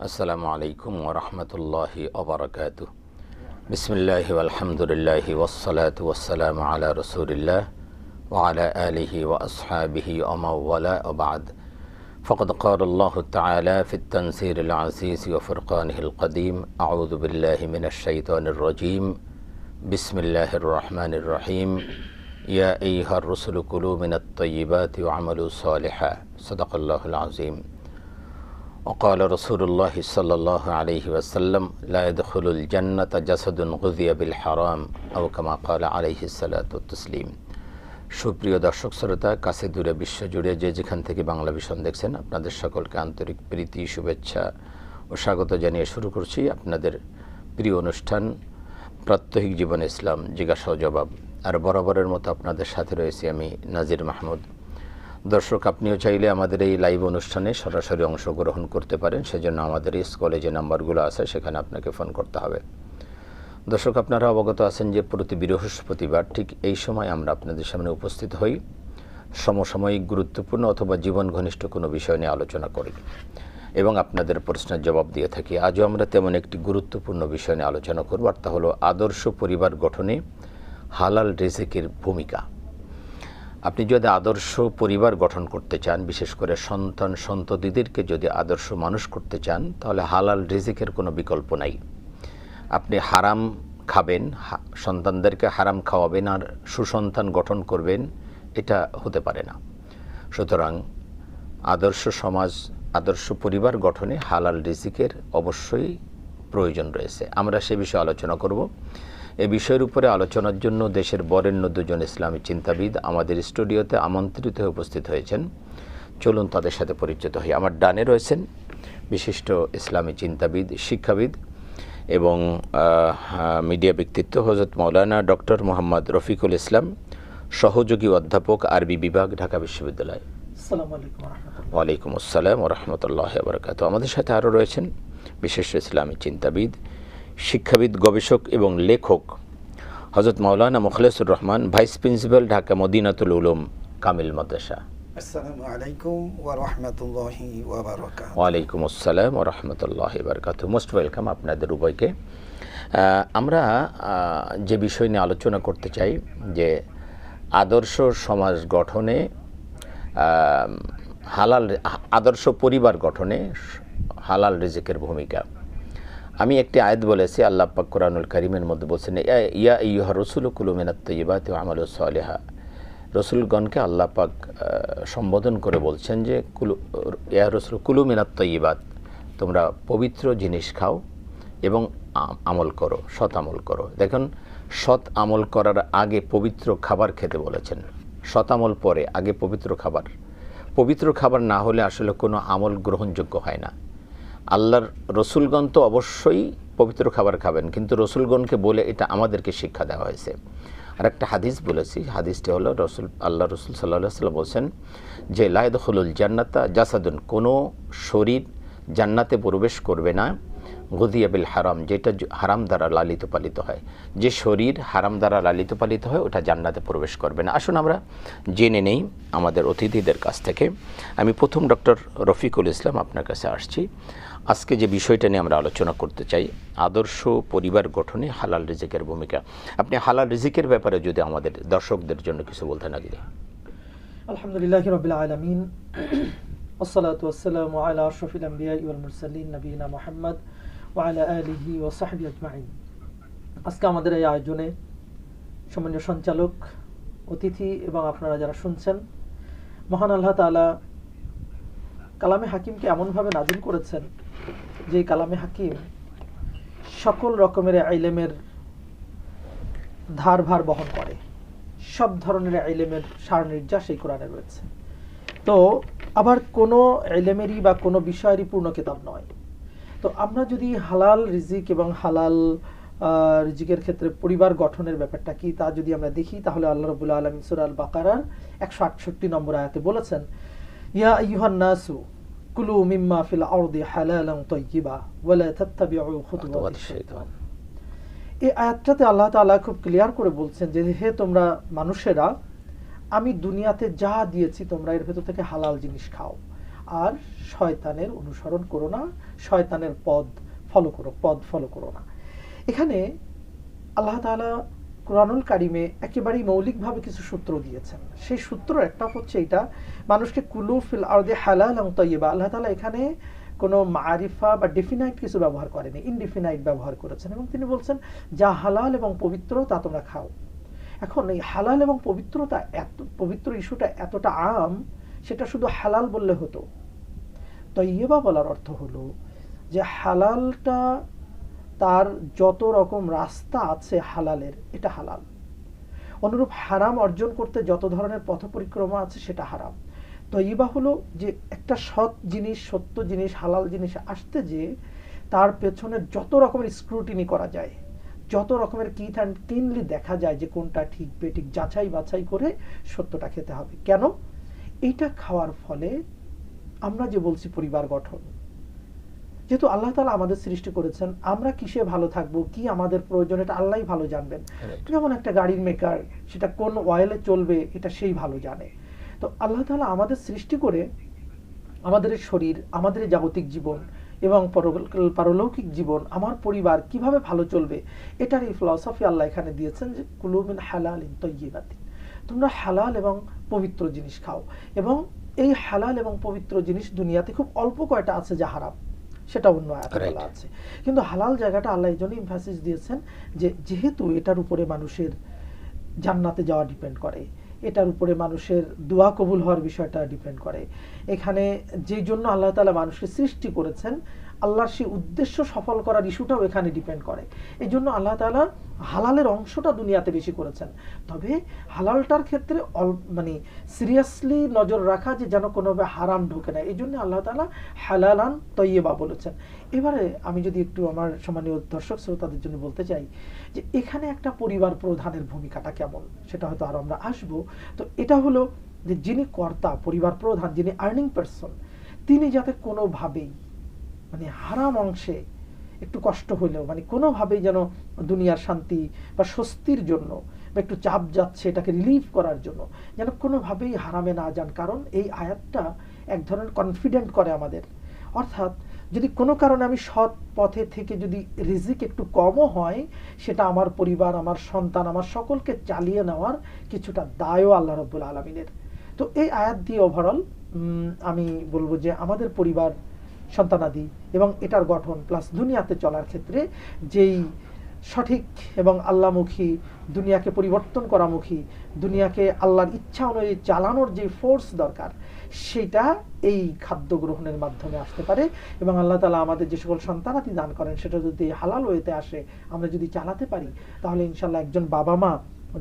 আসসালামু আলাইকুম ওয়া রাহমাতুল্লাহি ওয়া বারাকাতুহু। বিসমিল্লাহি ওয়াল হামদুলিল্লাহি ওয়াস সালাতু ওয়াস সালামু আলা রাসূলিল্লাহ ওয়া আলা আলিহি ওয়া আসহাবিহি ওয়া মান ওয়ালা ওয়া বা'দ। ফাকাদ ক্বালা আল্লাহু তাআলা ফিত তানসীরিল আজিজ ওয়া ফুরকানিহিল কাদীম। আউযু বিল্লাহি মিনাশ শাইতানির রাজীম। বিসমিল্লাহির রহমানির রহিম। ইয়া আইয়ুহার রাসূলু কুলু মিনাত তাইয়্যিবাতি ওয়া আমালু সালিহান। সাদাকাল্লাহুল আযীম। وقال رسول الله صلى الله عليه وسلم لا يدخل الجنة جسد غذي بالحرام أو كما قال عليه الصلاة والتسليم। সুপ্রিয় দর্শক শ্রোতা, কাছে দূরে বিশ্বজুড়ে যে যেখান থেকে বাংলা ভিশন দেখছেন, আপনাদের সকলকে আন্তরিক প্রীতি, শুভেচ্ছা ও স্বাগত জানিয়ে শুরু করছি আপনাদের প্রিয় অনুষ্ঠান প্রাত্যহিক জীবন ইসলাম জিজ্ঞাসা ও জবাব। আর বরাবরের মতো আপনাদের সাথে রয়েছি আমি নাজির মাহমুদ। দর্শক, আপনিও চাইলে আমাদের এই লাইভ অনুষ্ঠানে সরাসরি অংশগ্রহণ করতে পারেন। সেজন্য আমাদের স্কুলে যে নাম্বারগুলো আছে সেখানে আপনাকে ফোন করতে হবে। দর্শক, আপনারা অবগত আছেন যে প্রতি বৃহস্পতিবার ঠিক এই সময় আমরা আপনাদের সামনে উপস্থিত হই, সমসাময়িক গুরুত্বপূর্ণ অথবা জীবন ঘনিষ্ঠ কোনো বিষয় নিয়ে আলোচনা করি এবং আপনাদের প্রশ্নের জবাব দিয়ে থাকি। আজও আমরা তেমন একটি গুরুত্বপূর্ণ বিষয় নিয়ে আলোচনা করব, আর তা হলো আদর্শ পরিবার গঠনে হালাল রিজিকের ভূমিকা। আপনি যদি আদর্শ পরিবার গঠন করতে চান, বিশেষ করে সন্তান সন্ততিদেরকে যদি আদর্শ মানুষ করতে চান, তাহলে হালাল রিজিকের কোনো বিকল্প নাই। আপনি হারাম খাবেন, সন্তানদেরকে হারাম খাওয়াবেন আর সুসন্তান গঠন করবেন, এটা হতে পারে না। সুতরাং আদর্শ সমাজ, আদর্শ পরিবার গঠনে হালাল রিজিকের অবশ্যই প্রয়োজন রয়েছে। আমরা সে বিষয়ে আলোচনা করব। এ বিষয়ের উপরে আলোচনার জন্য দেশের বরেণ্য দুজন ইসলামী চিন্তাবিদ আমাদের স্টুডিওতে আমন্ত্রিত হয়ে উপস্থিত হয়েছেন। চলুন তাদের সাথে পরিচিত হই। আমার ডানে রয়েছেন বিশিষ্ট ইসলামী চিন্তাবিদ, শিক্ষাবিদ এবং মিডিয়া ব্যক্তিত্ব হযরত মাওলানা ডক্টর মোহাম্মদ রফিকুল ইসলাম, সহযোগী অধ্যাপক, আরবি বিভাগ, ঢাকা বিশ্ববিদ্যালয়। আসসালামু আলাইকুম ওয়া রাহমাতুল্লাহ। ওয়ালাইকুম আসসালাম ওয়া রাহমাতুল্লাহি ওয়া বারাকাতুহু। আমাদের সাথে আরও রয়েছেন বিশিষ্ট ইসলামী চিন্তাবিদ, শিক্ষাবিদ, গবেষক এবং লেখক হযরত মাওলানা মুখলেসুর রহমান, ভাইস প্রিন্সিপাল, ঢাকা মদিনাতুল উলুম কামিল মাদ্রাসা। আসসালামু আলাইকুম ওয়া রাহমাতুল্লাহি ওয়া বারাকাতুহু। ওয়ালাইকুম আসসালাম ওয়া রাহমাতুল্লাহি ওয়া বারাকাতুহু। মোস্ট ওয়েলকাম আপনাদের উভয়কে। আমরা যে বিষয় নিয়ে আলোচনা করতে চাই যে আদর্শ সমাজ গঠনে হালাল, আদর্শ পরিবার গঠনে হালাল রিজিকের ভূমিকা। আমি একটি আয়াত বলেছি, আল্লাহ পাক কোরআনুল কারীমের মধ্যে বলছেন, ইয়া আইয়ুহার রাসূলু কুলু মিনাত তাইয়্যিবাতি ওয়া আমালু সালিহা। রসুলগণকে আল্লাহ পাক সম্বোধন করে বলছেন যে ইয়া রাসূল কুলু মিনাত তাইয়্যিবাত, তোমরা পবিত্র জিনিস খাও এবং আমল করো, সৎ আমল করো। দেখুন, সৎ আমল করার আগে পবিত্র খাবার খেতে বলেছেন, সৎ আমল পরে, আগে পবিত্র খাবার। পবিত্র খাবার না হলে আসলে কোনো আমল গ্রহণযোগ্য হয় না। আল্লাহর রসুলগণ তো অবশ্যই পবিত্র খাবার খাবেন, কিন্তু রসুলগণকে বলে এটা আমাদেরকে শিক্ষা দেওয়া হয়েছে। আর একটা হাদিস বলেছি, হাদিসটি হলো আল্লাহ রসুল সাল্লাল্লাহু আলাইহি ওয়াসাল্লাম বলছেন যে লা ইয়াদখুলুল জান্নাতা জাসাদুন, কোনো শরীর জান্নাতে প্রবেশ করবে না গুযিয়া বিল হারাম, যেটা হারাম দ্বারা লালিত পালিত হয়। যে শরীর হারাম দ্বারা লালিত পালিত হয় ওটা জান্নাতে প্রবেশ করবে না। আসুন আমরা জেনে নেই আমাদের অতিথিদের কাছ থেকে। আমি প্রথম ডক্টর রফিকুল ইসলাম আপনার কাছে আসছি। আজকে যে বিষয়টা নিয়ে আমরা আলোচনা করতে চাই, আদর্শ পরিবার গঠনে হালাল রিজিকের ভূমিকা। আপনি হালাল রিজিকের ব্যাপারে যদি আমাদের দর্শকদের জন্য কিছু বলতেন আগে। আলহামদুলিল্লাহি রাব্বিল আলামিন, ওয়াসসালাতু ওয়াসসালামু আলা আশরাফিল আমবিয়া ওয়াল মুরসালিন নবিয়িনা মুহাম্মদ ওয়া আলা আলিহি ওয়া সাহবিহি আজমাইন। আজকে আমাদের এই আয়োজনে সম্মানীয় সঞ্চালক, অতিথি এবং আপনারা যারা শুনছেন, মহান আল্লাহ তাআলা কালামে হাকিমকে এমনভাবে নাযিল করেছেন যে কালামে হাকিম সকল রকমের ইলমের ধারভার বহন করে, সব ধরনের ইলমের সার নির্যাস এই কোরআনে রয়েছে। তো আবার কোনো ইলমেরই বা কোনো বিষয়েরই পূর্ণ কিতাব নয়। তো আমরা যদি হালাল রিজিক এবং হালাল রিজিকের ক্ষেত্রে পরিবার গঠনের ব্যাপারটা কি তা যদি আমরা দেখি, তাহলে আল্লাহ রাব্বুল আলামিন সূরা আল বাকারার 168 নম্বর আয়াতে বলেছেন, ইয়া আইয়ুহান নাসু কুলু মিম্মা ফিল আরদি হালালান তাইয়্যিবা ওয়া লা তাত্তাবিউ খুতুওয়াতিশ শাইতান। এই আয়াতটাতে আল্লাহ তাআলা খুব ক্লিয়ার করে বলছেন যে হে তোমরা মানুষেরা, আমি দুনিয়াতে যা দিয়েছি তোমরা এর ভেতর থেকে হালাল জিনিস খাও আর শয়তানের অনুসরণ করো না, শয়তানের পথ ফলো করো না। এখানে আল্লাহ তাআলা কুরআনুল কারিমে একেবারেই মৌলিকভাবে কিছু সূত্র দিয়েছেন। সেই সূত্র একটা হচ্ছে এটা, মানুষকে কুলু ফিল আরদি হালালান তাইয়্যিবা। আল্লাহ তাআলা এখানে কোনো মারিফা বা ডেফিনাইট কিছু ব্যবহার করেনি, ইনডেফিনাইট ব্যবহার করেছেন এবং তিনি বলছেন যা হালাল এবং পবিত্র তা তোমরা খাও। এখন এই হালাল এবং পবিত্রতা, পবিত্র ইস্যুটা এতটা আম, সেটা শুধু হালাল বললে হতো। তাইয়্যিবা বলার অর্থ হলো যে হালালটা তার যত রকম রাস্তা আছে হালালের, এটা হালাল। অনুরূপ হারাম অর্জন করতে যত ধরনের পথ পরিক্রমা আছে সেটা হারাম। তাইয়্যিবা হলো যে একটা সৎ জিনিস, সত্য জিনিস, হালাল জিনিস আসতে যে তার পেছনে যত রকমের স্ক্রুটিনি করা যায়, যত রকমের কিথ অ্যান্ড ক্লিনলি দেখা যায় যে কোনটা ঠিক বেঠিক, যাচাই বাছাই করে সত্যটা খেতে হবে। কেন? এইটা খাওয়ার ফলে আমরা যে বলছি পরিবার গঠন, যেহেতু আল্লাহ তাআলা আমাদের সৃষ্টি করেছেন, আমরা কিসে ভালো থাকবো, কি আমাদের প্রয়োজন, এটা আল্লাহই ভালো জানবেন। যেমন একটা গাড়ির মেকার, সেটা কোন অয়েলে চলবে এটা সেই ভালো জানে। তো আল্লাহ তাআলা আমাদের সৃষ্টি করে আমাদের শরীর, আমাদের জাগতিক জীবন এবং পারলৌকিক জীবন, আমার পরিবার কিভাবে ভালো চলবে, এটার এই ফিলসফি আল্লাহ এখানে দিয়েছেন যে কুলু মিন হালালিন তাইয়্যিবাতিন, তোমরা হালাল এবং পবিত্র জিনিস খাও। এবং এই হালাল এবং পবিত্র জিনিস দুনিয়াতে খুব অল্প কয়টা আছে যা হারাম, সেটা অন্য আয়াতে বলা আছে। কিন্তু হালাল জায়গাটা আল্লাহ এই জন্য এমফাসিস দিয়েছেন যে যেহেতু এটার উপরে মানুষের জান্নাতে যাওয়া ডিপেন্ড করে, এটার উপরে মানুষের দোয়া কবুল হওয়ার বিষয়টা ডিপেন্ড করে, এখানে যেই জন্য আল্লাহ তাআলা মানুষকে সৃষ্টি করেছেন, আল্লাহর সেই উদ্দেশ্য সফল করার ইস্যুটাও এখানে ডিপেন্ড করে। এই জন্য আল্লাহ তাআলা হালালের অংশটা দুনিয়াতে বেশি করেছেন। তবে হালালটার ক্ষেত্রে মানে সিরিয়াসলি নজর রাখা যে যেন কোনোভাবে হারাম ঢোকে না, এই জন্য আল্লাহ তাআলা হালালান তাইয়্যিবা বলেছেন। এবারে আমি যদি একটু আমার সম্মানীয় দর্শক শ্রোতাদের জন্য বলতে চাই যে এখানে একটা পরিবার প্রধানের ভূমিকাটা কেমন, সেটা হয়তো আরো আমরা আসবো। তো এটা হলো যে যিনি কর্তা, পরিবার প্রধান, যিনি আর্নিং পারসন, তিনি যাতে কোনোভাবেই মানে হারাম অংশে একটু কষ্ট হইলেও মানে কোনোভাবেই যেন দুনিয়ার শান্তি বা স্বস্তির জন্য বা একটু চাপ যাচ্ছে এটাকে রিলিফ করার জন্য যেন কোনোভাবেই হারামে না যান। কারণ এই আয়াতটা এক ধরনের কনফিডেন্ট করে আমাদের, অর্থাৎ যদি কোনো কারণে আমি সৎ পথে থেকে যদি রিজিক একটু কমও হয়, সেটা আমার পরিবার, আমার সন্তান, আমার সকলকে চালিয়ে নেওয়ার কিছুটা দায়ও আল্লাহ রাব্বুল আলামিনের। তো এই আয়াত দিয়ে ওভারঅল আমি বলবো যে আমাদের পরিবার, সন্তানাদি এবং এটার গঠন প্লাস দুনিয়াতে চলার ক্ষেত্রে যেই সঠিক এবং আল্লাহমুখী, দুনিয়াকে পরিবর্তন করামুখী, দুনিয়াকে আল্লাহর ইচ্ছা অনুযায়ী চালানোর যে ফোর্স দরকার, সেটা এই খাদ্য গ্রহণের মাধ্যমে আসতে পারে। এবং আল্লাহ তাআলা আমাদের যে সকল সন্তানাদি দান করেন সেটা যদি হালাল ওয়েতে আসে, আমরা যদি চালাতে পারি, তাহলে ইনশাআল্লাহ একজন বাবা মা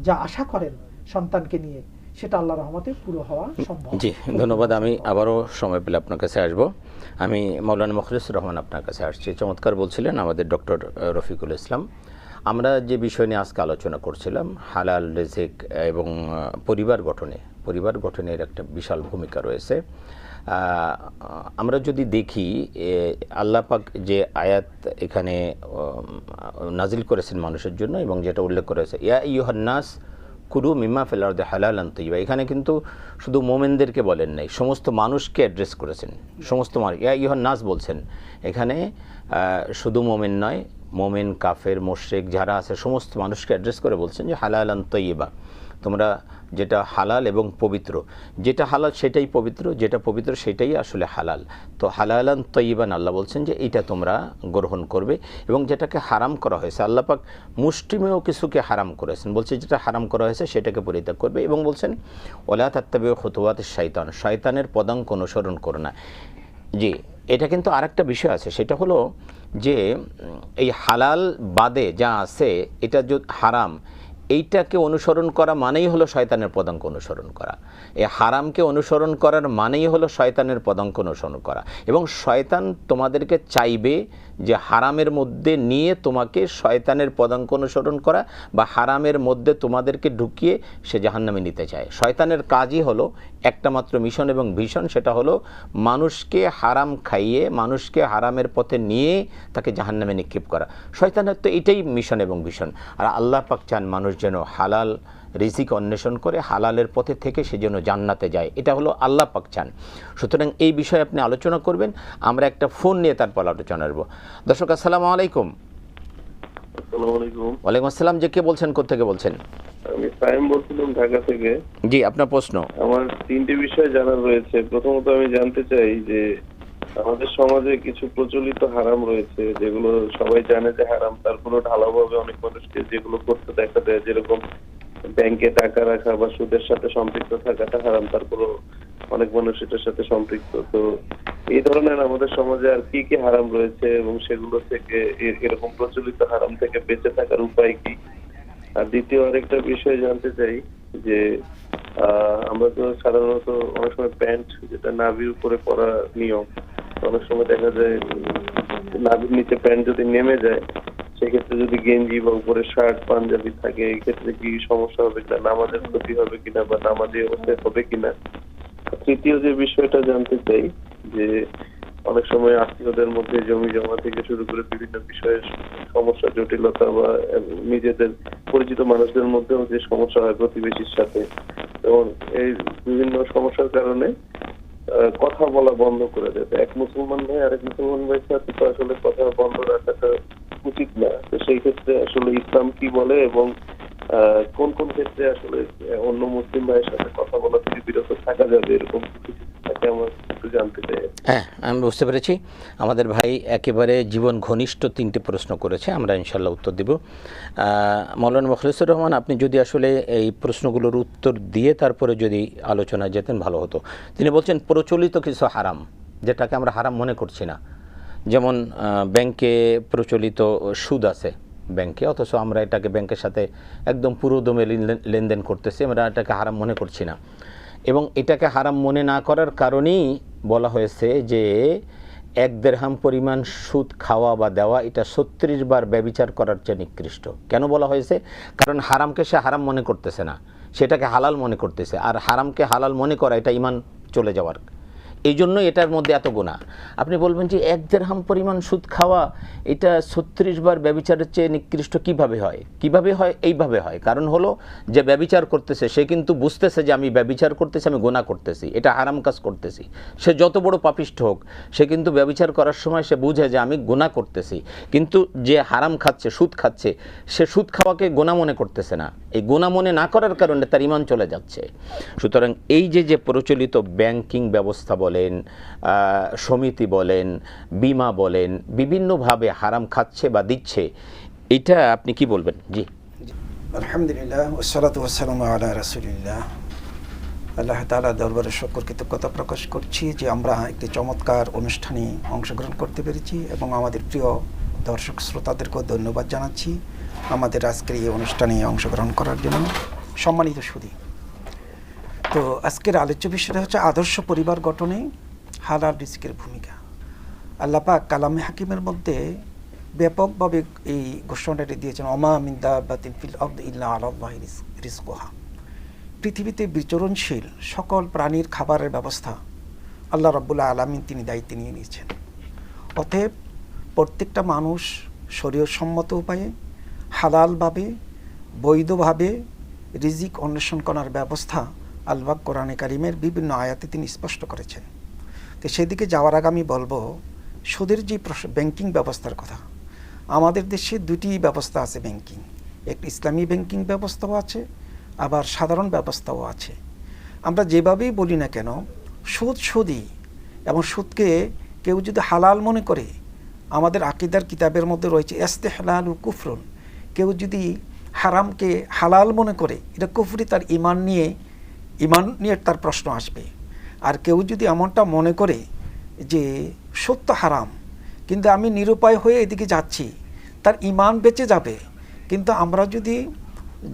যা আশা করেন সন্তানকে নিয়ে, সেটা আল্লাহর রহমতে পুরো হওয়া সম্ভব। জি, ধন্যবাদ। আমি আবারও সময় পেলে আপনার কাছে আসবো। আমি মাওলানা মুখলিসুর রহমান আপনার কাছে আসছি। চমৎকার বলছিলেন আমাদের ডক্টর রফিকুল ইসলাম। আমরা যে বিষয় নিয়ে আজকে আলোচনা করছিলাম, হালাল রিজিক এবং পরিবার গঠনের একটা বিশাল ভূমিকা রয়েছে। আমরা যদি দেখি আল্লাহ পাক যে আয়াত এখানে নাজিল করেছেন মানুষের জন্য এবং যেটা উল্লেখ করেছে, ইয়া আইয়ুহান নাস কুলু মিম্মা ফিল আরদি হালালান তাইয়্যিবা, এখানে কিন্তু শুধু মোমেনদেরকে বলেন নাই, সমস্ত মানুষকে অ্যাড্রেস করেছেন। সমস্ত মানুষ, ইয়া আইয়ুহান নাস বলছেন এখানে, শুধু মোমেন নয়, মোমেন, কাফের, মুশরিক যারা আছে সমস্ত মানুষকে অ্যাড্রেস করে বলছেন যে হালালান তাইয়্যিবা, তোমরা যেটা হালাল এবং পবিত্র, যেটা হালাল সেটাই পবিত্র, যেটা পবিত্র সেটাই আসলে হালাল। তো হালালান তাইয়্যিবান আল্লাহ বলছেন যে এইটা তোমরা গ্রহণ করবে। এবং যেটাকে হারাম করা হয়েছে, আল্লাহ পাক মুষ্টিমেয় কিছুকে হারাম করেছেন, বলছে যেটা হারাম করা হয়েছে সেটাকে পরিত্যাগ করবে। এবং বলছেন ওয়ালা তাত্তাবিউ খুতুওয়াতিশ শাইতান, শয়তানের পদাঙ্ক অনুসরণ করো না। জি, এটা কিন্তু আরেকটা বিষয় আছে, সেটা হলো যে এই হালাল বাদে যা আছে এটা যদি হারাম, এইটাকে অনুসরণ করা মানেই হলো শয়তানের পদাঙ্ক অনুসরণ করা। এই হারামকে অনুসরণ করার মানেই হলো শয়তানের পদাঙ্ক অনুসরণ করা। এবং শয়তান তোমাদেরকে চাইবে যে হারামের মধ্যে নিয়ে তোমাকে শয়তানের পদাঙ্ক অনুসরণ করা বা হারামের মধ্যে তোমাদেরকে ঢুকিয়ে সে জাহান্নামে নিতে চায়। শয়তানের কাজই হলো একটা মাত্র মিশন এবং ভিশন, সেটা হলো মানুষকে হারাম খাইয়ে, মানুষকে হারামের পথে নিয়ে তাকে জাহান্নামে নিক্ষেপ করা। শয়তানের তো এটাই মিশন এবং ভিশন। আর আল্লাহ পাক চান মানুষ যেন হালাল রিজিক অন্বেষণ করে হালালের পথে থেকে সে যেন জান্নাতে যায়, এটা হলো আল্লাহ পাক চান। সুতরাং এই বিষয়ে আপনি আলোচনা করবেন, আমরা একটা ফোন নিয়ে তারপর আলোচনা করব। দর্শক আসসালামু আলাইকুম। আসসালামু আলাইকুম। ওয়ালাইকুম আসসালাম। যে কে বলছেন, কোত্থেকে বলছেন? আমি সাইম বলছিলাম, ঢাকা থেকে। জি, আপনার প্রশ্ন। আমার তিনটি বিষয় জানার রয়েছে। প্রথমত আমি জানতে চাই যে আমাদের সমাজে কিছু প্রচলিত হারাম রয়েছে যেগুলো সবাই জানে যে হারাম, তারপরে ঢালাওভাবে অনেক মানুষকে যেগুলো করতে দেখা যায়, যেরকম ব্যাংকে টাকা রাখা বা সুদের সাথে সম্পৃক্ত থাকাটা হারাম, তারপরে অনেক মানুষ এটার সাথে সম্পৃক্ত। তো এই ধরনের আমাদের সমাজে আর কি কি হারাম রয়েছে এবং সেগুলো থেকে এরকম প্রচলিত হারাম থেকে বেঁচে থাকার উপায় কি? আর দ্বিতীয় আরেকটা বিষয় জানতে চাই যে আমরা তো সাধারণত অনেক সময় প্যান্ট, যেটা নাভির উপরে পরা নিয়ম, অনেক সময় দেখা যায় নাভির নিচে প্যান্ট যদি নেমে যায়, সেক্ষেত্রে যদি গেঞ্জি বা উপরে শার্ট পাঞ্জাবি থাকে, এই ক্ষেত্রে কি সমস্যা হবে কিনা, নামাজের ক্ষতি হবে কিনা বা নামাজে অবস্থায় হবে কিনা? তৃতীয় যে বিষয়টা জানতে চাই যে অনেক সময় আত্মীয়দের মধ্যে জমি জমা থেকে শুরু করে বিভিন্ন বিষয়ের সমস্যা, জটিলতা বা নিজেদের পরিচিত মানুষদের মধ্যেও যে সমস্যা হয় প্রতিবেশীর সাথে, এবং এই বিভিন্ন সমস্যার কারণে কথা বলা বন্ধ করে দেয়। এক মুসলমান ভাই আরেক মুসলমান ভাইয়ের সাথে তো আসলে কথা বন্ধ রাখাটা উচিত না। তো সেই ক্ষেত্রে আসলে ইসলাম কি বলে এবং কোন কোন ক্ষেত্রে আসলে অন্য মুসলিম ভাইয়ের সাথে কথা বলা থেকে বিরত থাকা যাবে, এরকম কিছু থাকে আমার একটু জানতে চাই। হ্যাঁ, আমি বুঝতে পেরেছি। আমাদের ভাই একেবারে জীবন ঘনিষ্ঠ তিনটি প্রশ্ন করেছে, আমরা ইনশাল্লাহ উত্তর দেব। মাওলানা মুখলিসুর রহমান, আপনি যদি আসলে এই প্রশ্নগুলোর উত্তর দিয়ে তারপরে যদি আলোচনায় যেতেন ভালো হতো। তিনি বলছেন প্রচলিত কিছু হারাম, যেটাকে আমরা হারাম মনে করছি না, যেমন ব্যাংকে প্রচলিত সুদ আছে ব্যাংকে, অথচ আমরা এটাকে ব্যাংকের সাথে একদম পুরোদমে লেনদেন করতেছি, আমরা এটাকে হারাম মনে করছি না। এবং এটাকে হারাম মনে না করার কারণেই বলা হয়েছে যে 1 দিরহাম পরিমাণ সুদ খাওয়া বা দেওয়া এটা 36 বার ব্যভিচার করার চেয়ে নিকৃষ্ট। কেন বলা হয়েছে? কারণ হারামকে সে হারাম মনে করতেছে না, সেটাকে হালাল মনে করতেছে। আর হারামকে হালাল মনে করা এটা ঈমান চলে যাওয়ার, এই জন্য এটার মধ্যে এত গুনাহ। আপনি বলবেন যে 1 দিরহাম পরিমাণ সুদ খাওয়া এটা 36 বার ব্যভিচারের চেয়ে নিকৃষ্ট কিভাবে হয়? কিভাবে হয়? এইভাবে হয়। কারণ হলো যে ব্যভিচার করতেছে সে কিন্তু বুঝতেছে যে আমি ব্যভিচার করতেছি, আমি গুনাহ করতেছি, এটা হারাম কাজ করতেছি। সে যত বড় পাপিষ্ঠ হোক, সে কিন্তু ব্যভিচার করার সময় সে বুঝে যে আমি গুনাহ করতেছি। কিন্তু যে হারাম খাচ্ছে, সুদ খাচ্ছে, সে সুদ খাওয়াকে গুনাহ মনে করতেছে না। এই গুনাহ মনে না করার কারণে তার ঈমান চলে যাচ্ছে। সুতরাং এই যে প্রচলিত ব্যাংকিং ব্যবস্থা বলেন, সমিতি বলেন, বিমা বলেন, বিভিন্নভাবে হারাম খাচ্ছে বা দিচ্ছে, এটা আপনি কি বলবেন? জি, আলহামদুলিল্লাহ, ওয়াসসালাতু ওয়াসসালামু আলা রাসূলিল্লাহ। আল্লাহ তাআলার দরবারে শুকর কৃতজ্ঞতা প্রকাশ করছি যে আমরা একটি চমৎকার অনুষ্ঠানে অংশগ্রহণ করতে পেরেছি এবং আমাদের প্রিয় দর্শক শ্রোতাদেরকেও ধন্যবাদ জানাচ্ছি আমাদের আজকের এই অনুষ্ঠানে অংশগ্রহণ করার জন্য। সম্মানিত সুধী, তো আজকের আলোচ্য বিষয়টা হচ্ছে আদর্শ পরিবার গঠনে হালাল রিজকের ভূমিকা। আল্লাহ পাক কালামে হাকিমের মধ্যে ব্যাপকভাবে এই ঘোষণাটি দিয়েছেন, ওমা মিন দাব্বাতিন ফিল আরদি ইল্লা আলাল্লাহি রিজকুহা। পৃথিবীতে বিচরণশীল সকল প্রাণীর খাবারের ব্যবস্থা আল্লাহ রাব্বুল আলামিন তিনি দায়িত্ব নিয়ে নিয়েছেন। অতএব প্রত্যেকটা মানুষ শরীয়তসম্মত উপায়ে হালালভাবে বৈধভাবে রিজিক অন্বেষণ করার ব্যবস্থা আল্লাহ কোরআনে কারিমের বিভিন্ন আয়াতে তিনি স্পষ্ট করেছেন। তো সেদিকে যাওয়ার আগে আমি বলবো সুদের যে ব্যাংকিং ব্যবস্থার কথা। আমাদের দেশে দুটি ব্যবস্থা আছে ব্যাংকিং, একটি ইসলামী ব্যাংকিং ব্যবস্থাও আছে, আবার সাধারণ ব্যবস্থাও আছে। আমরা যেভাবেই বলি না কেন, সুদ সুদই, এবং সুদকে কেউ যদি হালাল মনে করে, আমাদের আকীদার কিতাবের মধ্যে রয়েছে ইস্তিহলালু কুফরুন, কেউ যদি হারামকে হালাল মনে করে এটা কুফরি, তার ঈমান নিয়ে তার প্রশ্ন আসবে। আর কেউ যদি এমনটা মনে করে যে সত্য হারাম কিন্তু আমি নিরুপায় হয়ে এদিকে যাচ্ছি, তার ঈমান বেঁচে যাবে। কিন্তু আমরা যদি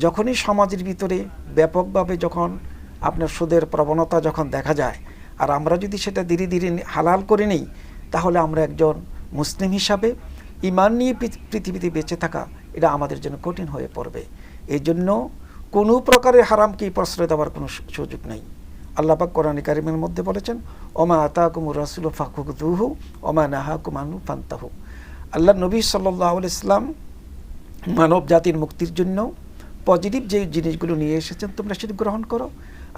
যখনই সমাজের ভিতরে ব্যাপকভাবে যখন আপনার সুদের প্রবণতা যখন দেখা যায়, আর আমরা যদি সেটা ধীরে ধীরে হালাল করে নিই, তাহলে আমরা একজন মুসলিম হিসাবে ঈমান নিয়ে পৃথিবীতে বেঁচে থাকা এটা আমাদের জন্য কঠিন হয়ে পড়বে। এই জন্য কোনো প্রকারের হারামকে প্রশ্রয় দেওয়ার কোনো সুযোগ নেই। আল্লাহ পাক কোরআনে কারিমের মধ্যে বলেছেন, ওমা আতাকুমুর রাসূলু ফাখুযুহু ওমা নাহাকুম আনহু ফান্তাহু। আল্লাহ নবী সাল্লাল্লাহু আলাইহি ওয়াসাল্লাম মানব জাতির মুক্তির জন্য পজিটিভ যে জিনিসগুলো নিয়ে এসেছেন তোমরা সেটা গ্রহণ করো,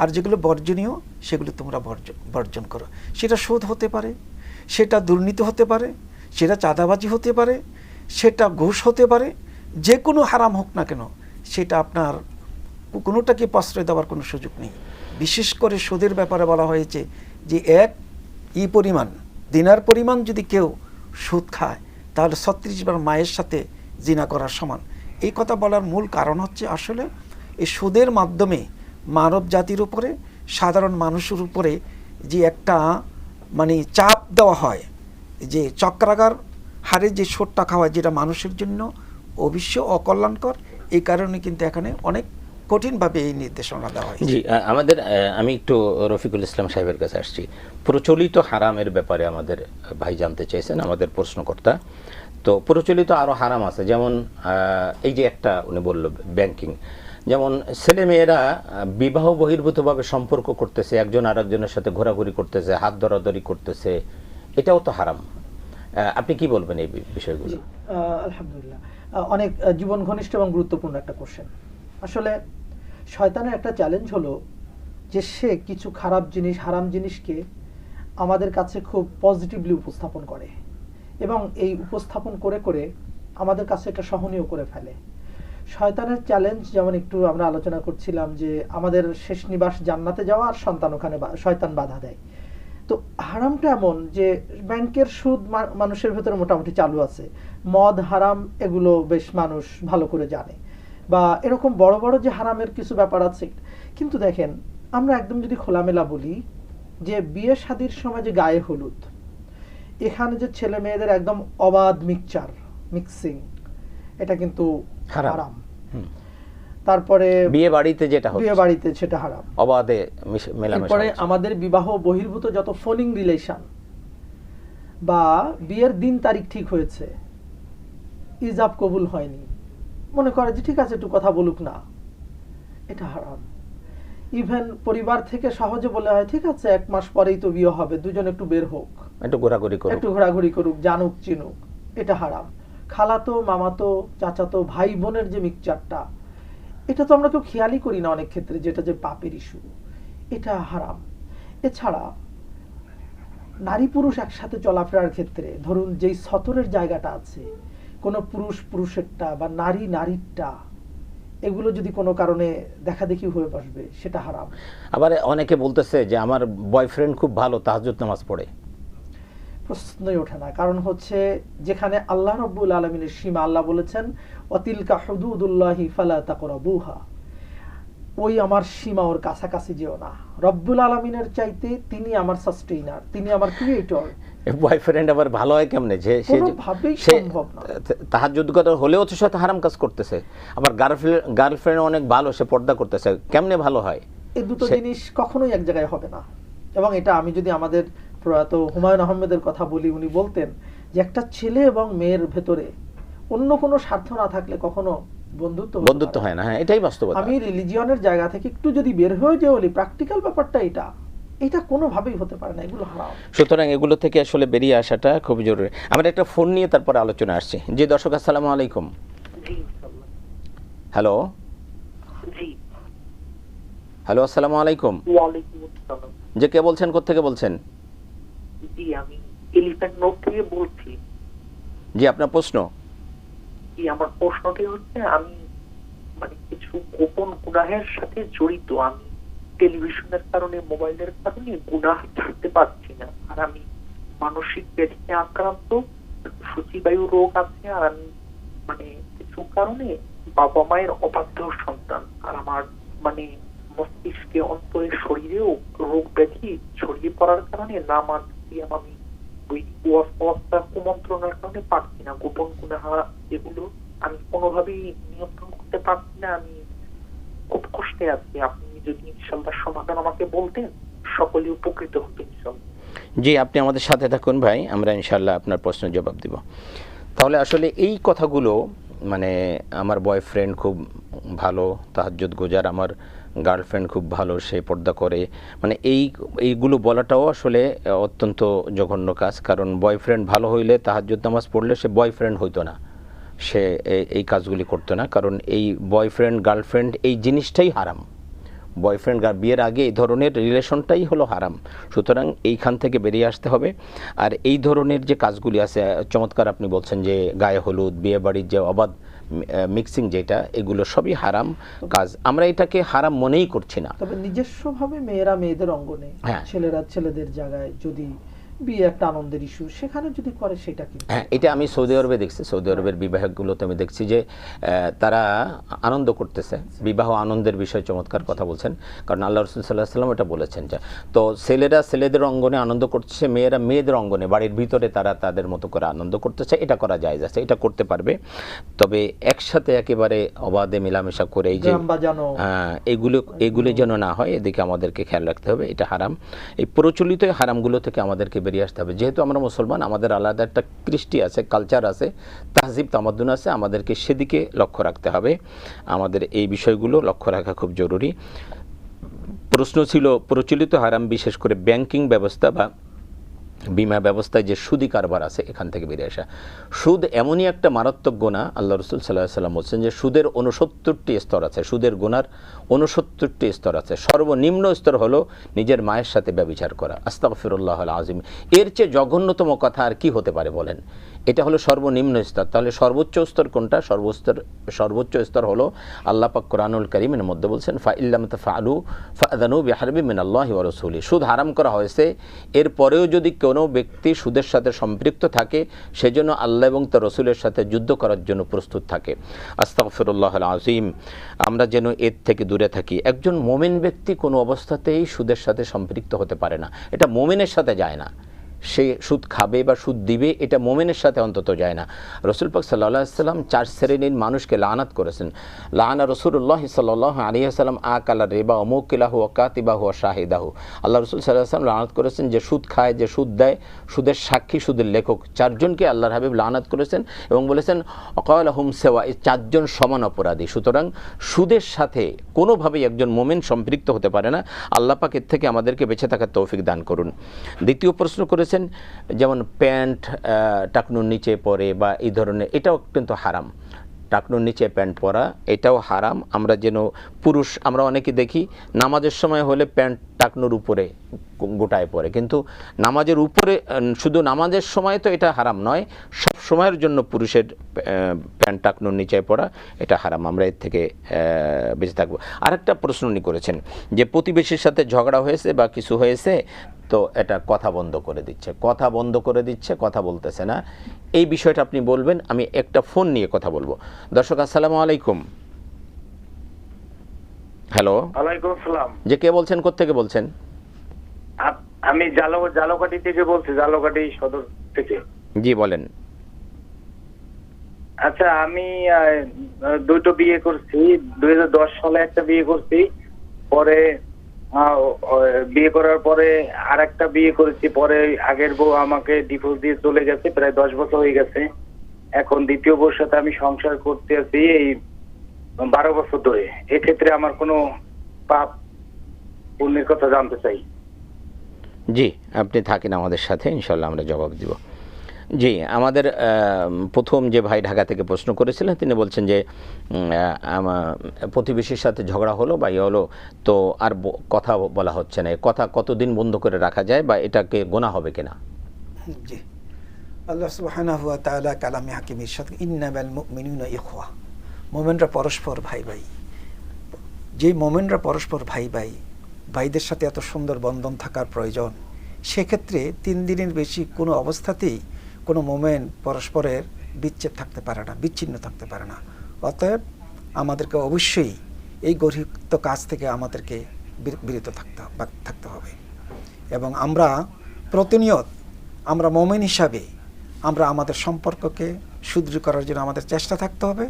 আর যেগুলো বর্জনীয় সেগুলো তোমরা বর্জন করো। সেটা সুদ হতে পারে, সেটা দুর্নীতি হতে পারে, সেটা চাঁদাবাজি হতে পারে, সেটা ঘুষ হতে পারে, যে কোনো হারাম হোক না কেন সেটা আপনার কোনোটাকে প্রশ্রয় দেওয়ার কোনো সুযোগ নেই। বিশেষ করে সুদের ব্যাপারে বলা হয়েছে যে এক পরিমাণ দিনার পরিমাণ যদি কেউ সুদ খায় তাহলে 36 বার মায়ের সাথে জিনা করার সমান। এই কথা বলার মূল কারণ হচ্ছে আসলে এই সুদের মাধ্যমে মানব জাতির উপরে, সাধারণ মানুষের উপরে যে একটা মানে চাপ দেওয়া হয়, যে চক্রাকার হারে যে সুদটা খাওয়া, যেটা মানুষের জন্য অবশ্য অকল্যাণকর। এই কারণে কিন্তু এখানে অনেক কঠিনভাবে এই নির্দেশনা দেওয়া হয়। জি, আমাদের আমি একটু রফিকুল ইসলাম সাহেবের কাছে আসছি। প্রচলিত হারামের ব্যাপারে আমাদের ভাই জানতে চেয়েছেন, আমাদের প্রশ্নকর্তা। তো প্রচলিত আরও হারাম আছে, যেমন এই যে একটা উনি বলল ব্যাংকিং, যেমন ছেলে মেয়েরা বিবাহ বহির্ভূতভাবে সম্পর্ক করতেছে, একজন আরেকজনের সাথে ঘোরাঘুরি করতেছে, হাত ধরাধরি করতেছে, এটাও তো হারাম। আপনি কি বলবেন এই বিষয়গুলো? আলহামদুলিল্লাহ, অনেক জীবন ঘনিষ্ঠ এবং গুরুত্বপূর্ণ একটা কোশ্চেন। আসলে শয়তানের একটা চ্যালেঞ্জ হলো যে সে কিছু খারাপ জিনিস, হারাম জিনিসকে আমাদের কাছে খুব পজিটিভলি উপস্থাপন করে, এবং এই উপস্থাপন করে করে আমাদের কাছে একটা সহনীয় করে ফেলে। শয়তানের চ্যালেঞ্জ যেমন একটু আমরা আলোচনা করছিলাম যে আমাদের শেষ নিবাস জান্নাতে যাওয়া, আর সন্তান ওখানে শয়তান বাধা দেয়। তো হারামটা এমন যে ব্যাংকের সুদ মানুষের ভেতরে মোটামুটি চালু আছে, মদ হারাম এগুলো বেশ মানুষ ভালো করে জানে, বা এরকম বড় বড় যে হারামের কিছু ব্যাপার আছে। কিন্তু দেখেন, আমরা একদম যদি খোলামেলা বলি যে বিয়ে শাদীর সময় যে গায়ে হলুদ, এখানে যে ছেলে মেয়েদের একদম অবাধ মিক্সিং, এটা কিন্তু হারাম। তারপরে বিয়ে বাড়িতে সেটা হারাম, অবাধে মেলামেশা। এরপরে আমাদের বিবাহ বহির্ভূত যত ফোনিং রিলেশন, বা বিয়ের দিন তারিখ ঠিক হয়েছে, ইজাব কবুল হয়নি, মনে করে যে ঠিক আছে একটু কথা বলুক না, এটা হারাম। ইভেন পরিবার থেকে সহজে বলে হয় ঠিক আছে 1 মাস পরেই তো বিয়ে হবে, দুজন একটু বের হোক, একটু ঘোরাঘুরি করুক, জানুক চিনুক, এটা হারাম। খালাতো, মামাতো, চাচাতো, ভাই বোনের যে মিক্সচারটা, এটা তো আমরা কেউ খেয়ালই করি না অনেক ক্ষেত্রে, যেটা যে পাপের ইস্যু, এটা হারাম। এছাড়া নারী পুরুষ একসাথে চলাফেরার ক্ষেত্রে ধরুন যেই সতরের জায়গাটা আছে, কোনো পুরুষ পুরুষেরটা বা নারী নারীরটা, এগুলো যদি কোনো কারণে দেখাদেখি হয়ে বসবে, সেটা হারাম। আবার অনেকে বলতেছে যে আমার বয়ফ্রেন্ড খুব ভালো, তাহাজ্জুদ নামাজ পড়ে, প্রশ্নই ওঠে না। কারণ হচ্ছে যেখানে আল্লাহ রাব্বুল আলামিনের সীমা, আল্লাহ বলেছেন ওয়াতিলকা হুদুদুল্লাহি ফালা তাকরাবুহা, ওই আমার সীমা, ওর কাছাকাছি যেও না। রব্বুল আলামিনের চাইতে তিনি আমার সাস্টেইনার, তিনি আমার ক্রিয়েটর। বয়ফ্রেন্ড আবার ভালো হয় কেমনে? যে কোনোভাবেই সম্ভব না। তাহাজ্জুদ হলেও তো সে হারাম কাজ করতেছে, আবার গার্লফ্রেন্ড অনেক ভালো, সে পর্দা করতেছে, কেমনে ভালো হয়? এই দুটো জিনিস কখনোই এক জায়গায় হবে না। এবং এটা আমি যদি আমাদের প্রয়াত হুমায়ুন আহমেদের কথা বলি, উনি বলতেন যে একটা ছেলে এবং মেয়ের ভেতরে অন্য কোনো স্বার্থ না থাকলে কখনো বন্ধুত্ব হয় না। হ্যাঁ, এটাই বাস্তবতা। আমি রিলিজিয়নের জায়গা থেকে একটু যদি বের হয়ে যাই, বলি প্র্যাকটিক্যাল ব্যাপারটা এটা কোনোভাবেই হতে পারে না, এগুলো হারাম। সুতরাং এগুলো থেকে আসলে বেরিয়ে আসাটা খুব জরুরি। আমরা একটা ফোন নিয়ে তারপরে আলোচনা আসছি। জি দর্শক, আসসালামু আলাইকুম। হ্যালো, আসসালামু আলাইকুম। যে কে বলছেন, কোত্থেকে বলছেন? জি, আমি এলিফ্যান্ট রোড থেকে বলছি। জি, আপনার প্রশ্ন? জি, আমার প্রশ্নটি হচ্ছে, আমি মানে কিছু গোপন গুনাহের সাথে জড়িত। আমি টেলিভিশনের কারণে, মোবাইলের কারণে গুনাহ ছাড়তে পারছি না। আর আমি মানসিক ব্যাধিতে আক্রান্ত, সূচিবায়ু রোগ আছে, আর আমি মানে কিছু কারণে বাবা মায়ের অবাধ্য সন্তান। আর আমার মানে মস্তিষ্কে, অন্তরে, শরীরেও রোগ ব্যাধি ছড়িয়ে পড়ার কারণে নামাজ, সিয়াম আমি ওই অবস্থা কুমন্ত্রণার কারণে পারছি না। গোপন গুনাহ এগুলো আমি কোনোভাবেই নিয়ন্ত্রণ করতে পারছি না। আমি খুব কষ্টে আছি। আপনি যদি ইনশাআল্লাহ সমাধান আমাকে বলতেন, সকলে উপকৃত হতো ইনশাআল্লাহ। জি, আপনি আমাদের সাথে থাকুন ভাই, আমরা ইনশাআল্লাহ আপনার প্রশ্নের জবাব দিব। তাহলে আসলে এই কথাগুলো, মানে আমার বয়ফ্রেন্ড খুব ভালো, তাহাজ্জুদ গুজার, আমার গার্লফ্রেন্ড খুব ভালো, সে পর্দা করে, মানে এইগুলো বলাটাও আসলে অত্যন্ত জঘন্য কাজ। কারণ বয়ফ্রেন্ড ভালো হইলে, তাহাজ্জুদ নামাজ পড়লে সে বয়ফ্রেন্ড হইতো না, সে এই কাজগুলি করতো না, কারণ এই বয়ফ্রেন্ড গার্লফ্রেন্ড এই জিনিসটাই হারাম। বয়ফ্রেন্ড বিয়ের আগে এই ধরনের রিলেশনটাই হলো হারাম। সুতরাং এইখান থেকে বেরিয়ে আসতে হবে। আর এই ধরনের যে কাজগুলি আছে, চমৎকার আপনি বলছেন যে গায়ে হলুদ, বিয়ে বাড়ির যে অবাধ মিক্সিং, যেটা এগুলো সবই হারাম কাজ। আমরা এটাকে হারাম মনেই করছি না। তবে নিজস্বভাবে মেয়েরা মেয়েদের অঙ্গনে, ছেলেরা ছেলেদের জায়গায় যদি বিয়ে একটা আনন্দের ইস্যু, সেখানে যদি করে সেটা কি? হ্যাঁ, এটা আমি সৌদি আরবে দেখছি। সৌদি আরবের বিবাহগুলোতে আমি দেখছি যে তারা আনন্দ করতেছে। বিবাহ আনন্দের বিষয়ে চমৎকার কথা বলছেন, কারণ আল্লাহ রাসূল সাল্লাল্লাহু আলাইহি ওয়াসাল্লাম এটা বলেছেন যে তো ছেলেরা ছেলেদের অঙ্গনে আনন্দ করছে, মেয়েরা মেয়েদের অঙ্গনে বাড়ির ভিতরে তারা তাদের মতো করে আনন্দ করতেছে। এটা করা জায়েজ আছে, এটা করতে পারবে। তবে একসাথে একেবারে অবাধে মেলামেশা করে এই যে এগুলো যেন না হয়, এদিকে আমাদেরকে খেয়াল রাখতে হবে। এটা হারাম। এই প্রচলিত হারামগুলো থেকে আমাদেরকে বেরিয়ে আসতে হবে। যেহেতু আমরা মুসলমান, আমাদের আলাদা একটা কৃষ্টি আছে, কালচার আছে, তাহজিব তামাদ্দুন আছে, আমাদেরকে সেদিকে লক্ষ্য রাখতে হবে। আমাদের এই বিষয়গুলো লক্ষ্য রাখা খুব জরুরি। প্রশ্ন ছিল প্রচলিত হারাম, বিশেষ করে ব্যাংকিং ব্যবস্থা বা বিমা ব্যবস্থায় যে সুদি কারবার আছে, এখান থেকে বেরিয়ে আসা। সুদ এমনই একটা মারাত্মক গুনাহ, আল্লাহ রাসূল সাল্লাল্লাহু আলাইহি ওয়াসাল্লাম বলছেন যে সুদের 69টি স্তর আছে, সুদের গুনার 69টি স্তর আছে। সর্বনিম্ন স্তর হলো নিজের মায়ের সাথে ব্যভিচার করা। আস্তাগফিরুল্লাহল আযীম। এর চেয়ে জঘন্যতম কথা আর কি হতে পারে বলেন? এটা হলো সর্বনিম্ন স্তর। তাহলে সর্বোচ্চ স্তর কোনটা? সর্বোচ্চ স্তর হলো আল্লাহ পাক কোরআনুল কারীমের মধ্যে বলছেন, ফাইল্লাম তাফআলু ফাআযানু বিহারবিন মিনাল্লাহি ওয়া রাসূলিহি। সুদ হারাম করা হয়েছে, এরপরেও যদি কোনো ব্যক্তি সুদের সাথে সম্পৃক্ত থাকে, সেজন্য আল্লাহ এবং তার রাসূলের সাথে যুদ্ধ করার জন্য প্রস্তুত থাকে। আস্তাগফিরুল্লাহল আযীম। আমরা যেন এর থেকে দূরে থাকি। একজন মুমিন ব্যক্তি কোনো অবস্থাতেই সুদের সাথে সম্পৃক্ত হতে পারে না। এটা মুমিনের সাথে যায় না। সে সুদ খাবে বা সুদ দিবে, এটা মোমেনের সাথে অন্তত যায় না। রাসূল পাক সাল্লাল্লাহু আলাইহি ওয়াসাল্লাম 4 শ্রেণীর মানুষকে লানাত করেছেন। লানা রাসূলুল্লাহ সাল্লাল্লাহু আলাইহি ওয়াসাল্লাম আকালা রিবা ওয়া মুকিলাহু ওয়া কাতিবাহু ওয়া শাহিদাহু। আল্লাহ রাসূল সাল্লাল্লাহু আলাইহি ওয়াসাল্লাম লানাত করেছেন যে সুদ খায়, যে সুদ দেয়, সুদের সাক্ষী, সুদের লেখক, 4 জনকে আল্লাহর হাবিব লানাত করেছেন এবং বলেছেন অকালাহুম সাওয়া, এই 4 জন সমান অপরাধী। সুতরাং সুদের সাথে কোনোভাবেই একজন মুমিন সম্পৃক্ত হতে পারে না। আল্লাহ পাক এর থেকে আমাদেরকে বেঁচে থাকার তৌফিক দান করুন। দ্বিতীয় প্রশ্ন করেছেন যেমন প্যান্ট টাকনুর নিচে পরে বা এই ধরনের, এটাও কিন্তু হারাম। টাকনুর নিচে প্যান্ট পরা এটাও হারাম। আমরা যেন পুরুষ, আমরা অনেকে দেখি নামাজের সময় হলে প্যান্ট টাকনুর উপরে গোটায় পরে, কিন্তু নামাজের উপরে, শুধু নামাজের সময় তো এটা হারাম নয়, সব সময়ের জন্য পুরুষের প্যান্ট টাকনুর নিচে পরা এটা হারাম। আমরা এর থেকে বেঁচে থাকবো। আরেকটা প্রশ্ন উনি করেছেন যে প্রতিবেশীর সাথে ঝগড়া হয়েছে বা কিছু হয়েছে, তো এটা কথা বন্ধ করে দিচ্ছে, কথা বলতেছে না। এই বিষয়টা আপনি বলবেন। আমি একটা ফোন নিয়ে কথা বলবো। দর্শক আসসালামু আলাইকুম। হ্যালো। ওয়ালাইকুম আসসালাম। যে কে বলছেন, কোত্থেকে বলছেন? আমি জালকাঠি থেকে বলছি, জালকাঠি সদর থেকে। জি বলেন। আচ্ছা, আমি দুটো বিয়ে করছি। 2010 সালে একটা বিয়ে করছি, পরে বিয়ে করার পরে আরেকটা বিয়ে করেছি। পরে আগের বউ আমাকে ডিভোর্স দিয়ে চলে গেছে, প্রায় 10 বছর হয়ে গেছে। এখন দ্বিতীয় বউর সাথে আমি সংসার করতে আছি এই 12 বছর ধরে। এক্ষেত্রে আমার কোনো পাপ পুণ্যের কথা জানতে চাই। জি, আপনি থাকেন আমাদের সাথে, ইনশাল্লাহ আমরা জবাব দিব। জি, আমাদের প্রথম যে ভাই ঢাকা থেকে প্রশ্ন করেছিলেন, তিনি বলছেন যে প্রতিবেশীর সাথে ঝগড়া হলো বা ইয়ে হলো, তো আর কথা বলা হচ্ছে না, কথা কতদিন বন্ধ করে রাখা যায় বা এটাকে গোনা হবে কিনা? জি, আল্লাহ সুবহানাহু ওয়া তাআলা কালামে হাকিমে ইরশাদ, ইন্নামাল মুমিনুনা ইখওয়া। মুমিনরা পরস্পর ভাই ভাই। যেই মুমিনরা পরস্পর ভাই ভাই, ভাইদের সাথে এত সুন্দর বন্ধন থাকার প্রয়োজন, সেক্ষেত্রে 3 দিনের বেশি কোনো অবস্থাতেই কোনো মুমিন পরস্পরের বিচ্ছেদ থাকতে পারে না, বিচ্ছিন্ন থাকতে পারে না। অতএব আমাদেরকে অবশ্যই এই গর্হিত কাজ থেকে আমাদেরকে বিরত থাকতে হবে। এবং আমরা প্রতিনিয়ত, আমরা মুমিন হিসাবে আমরা আমাদের সম্পর্ককে সুদৃঢ় করার জন্য আমাদের চেষ্টা থাকতে হবে।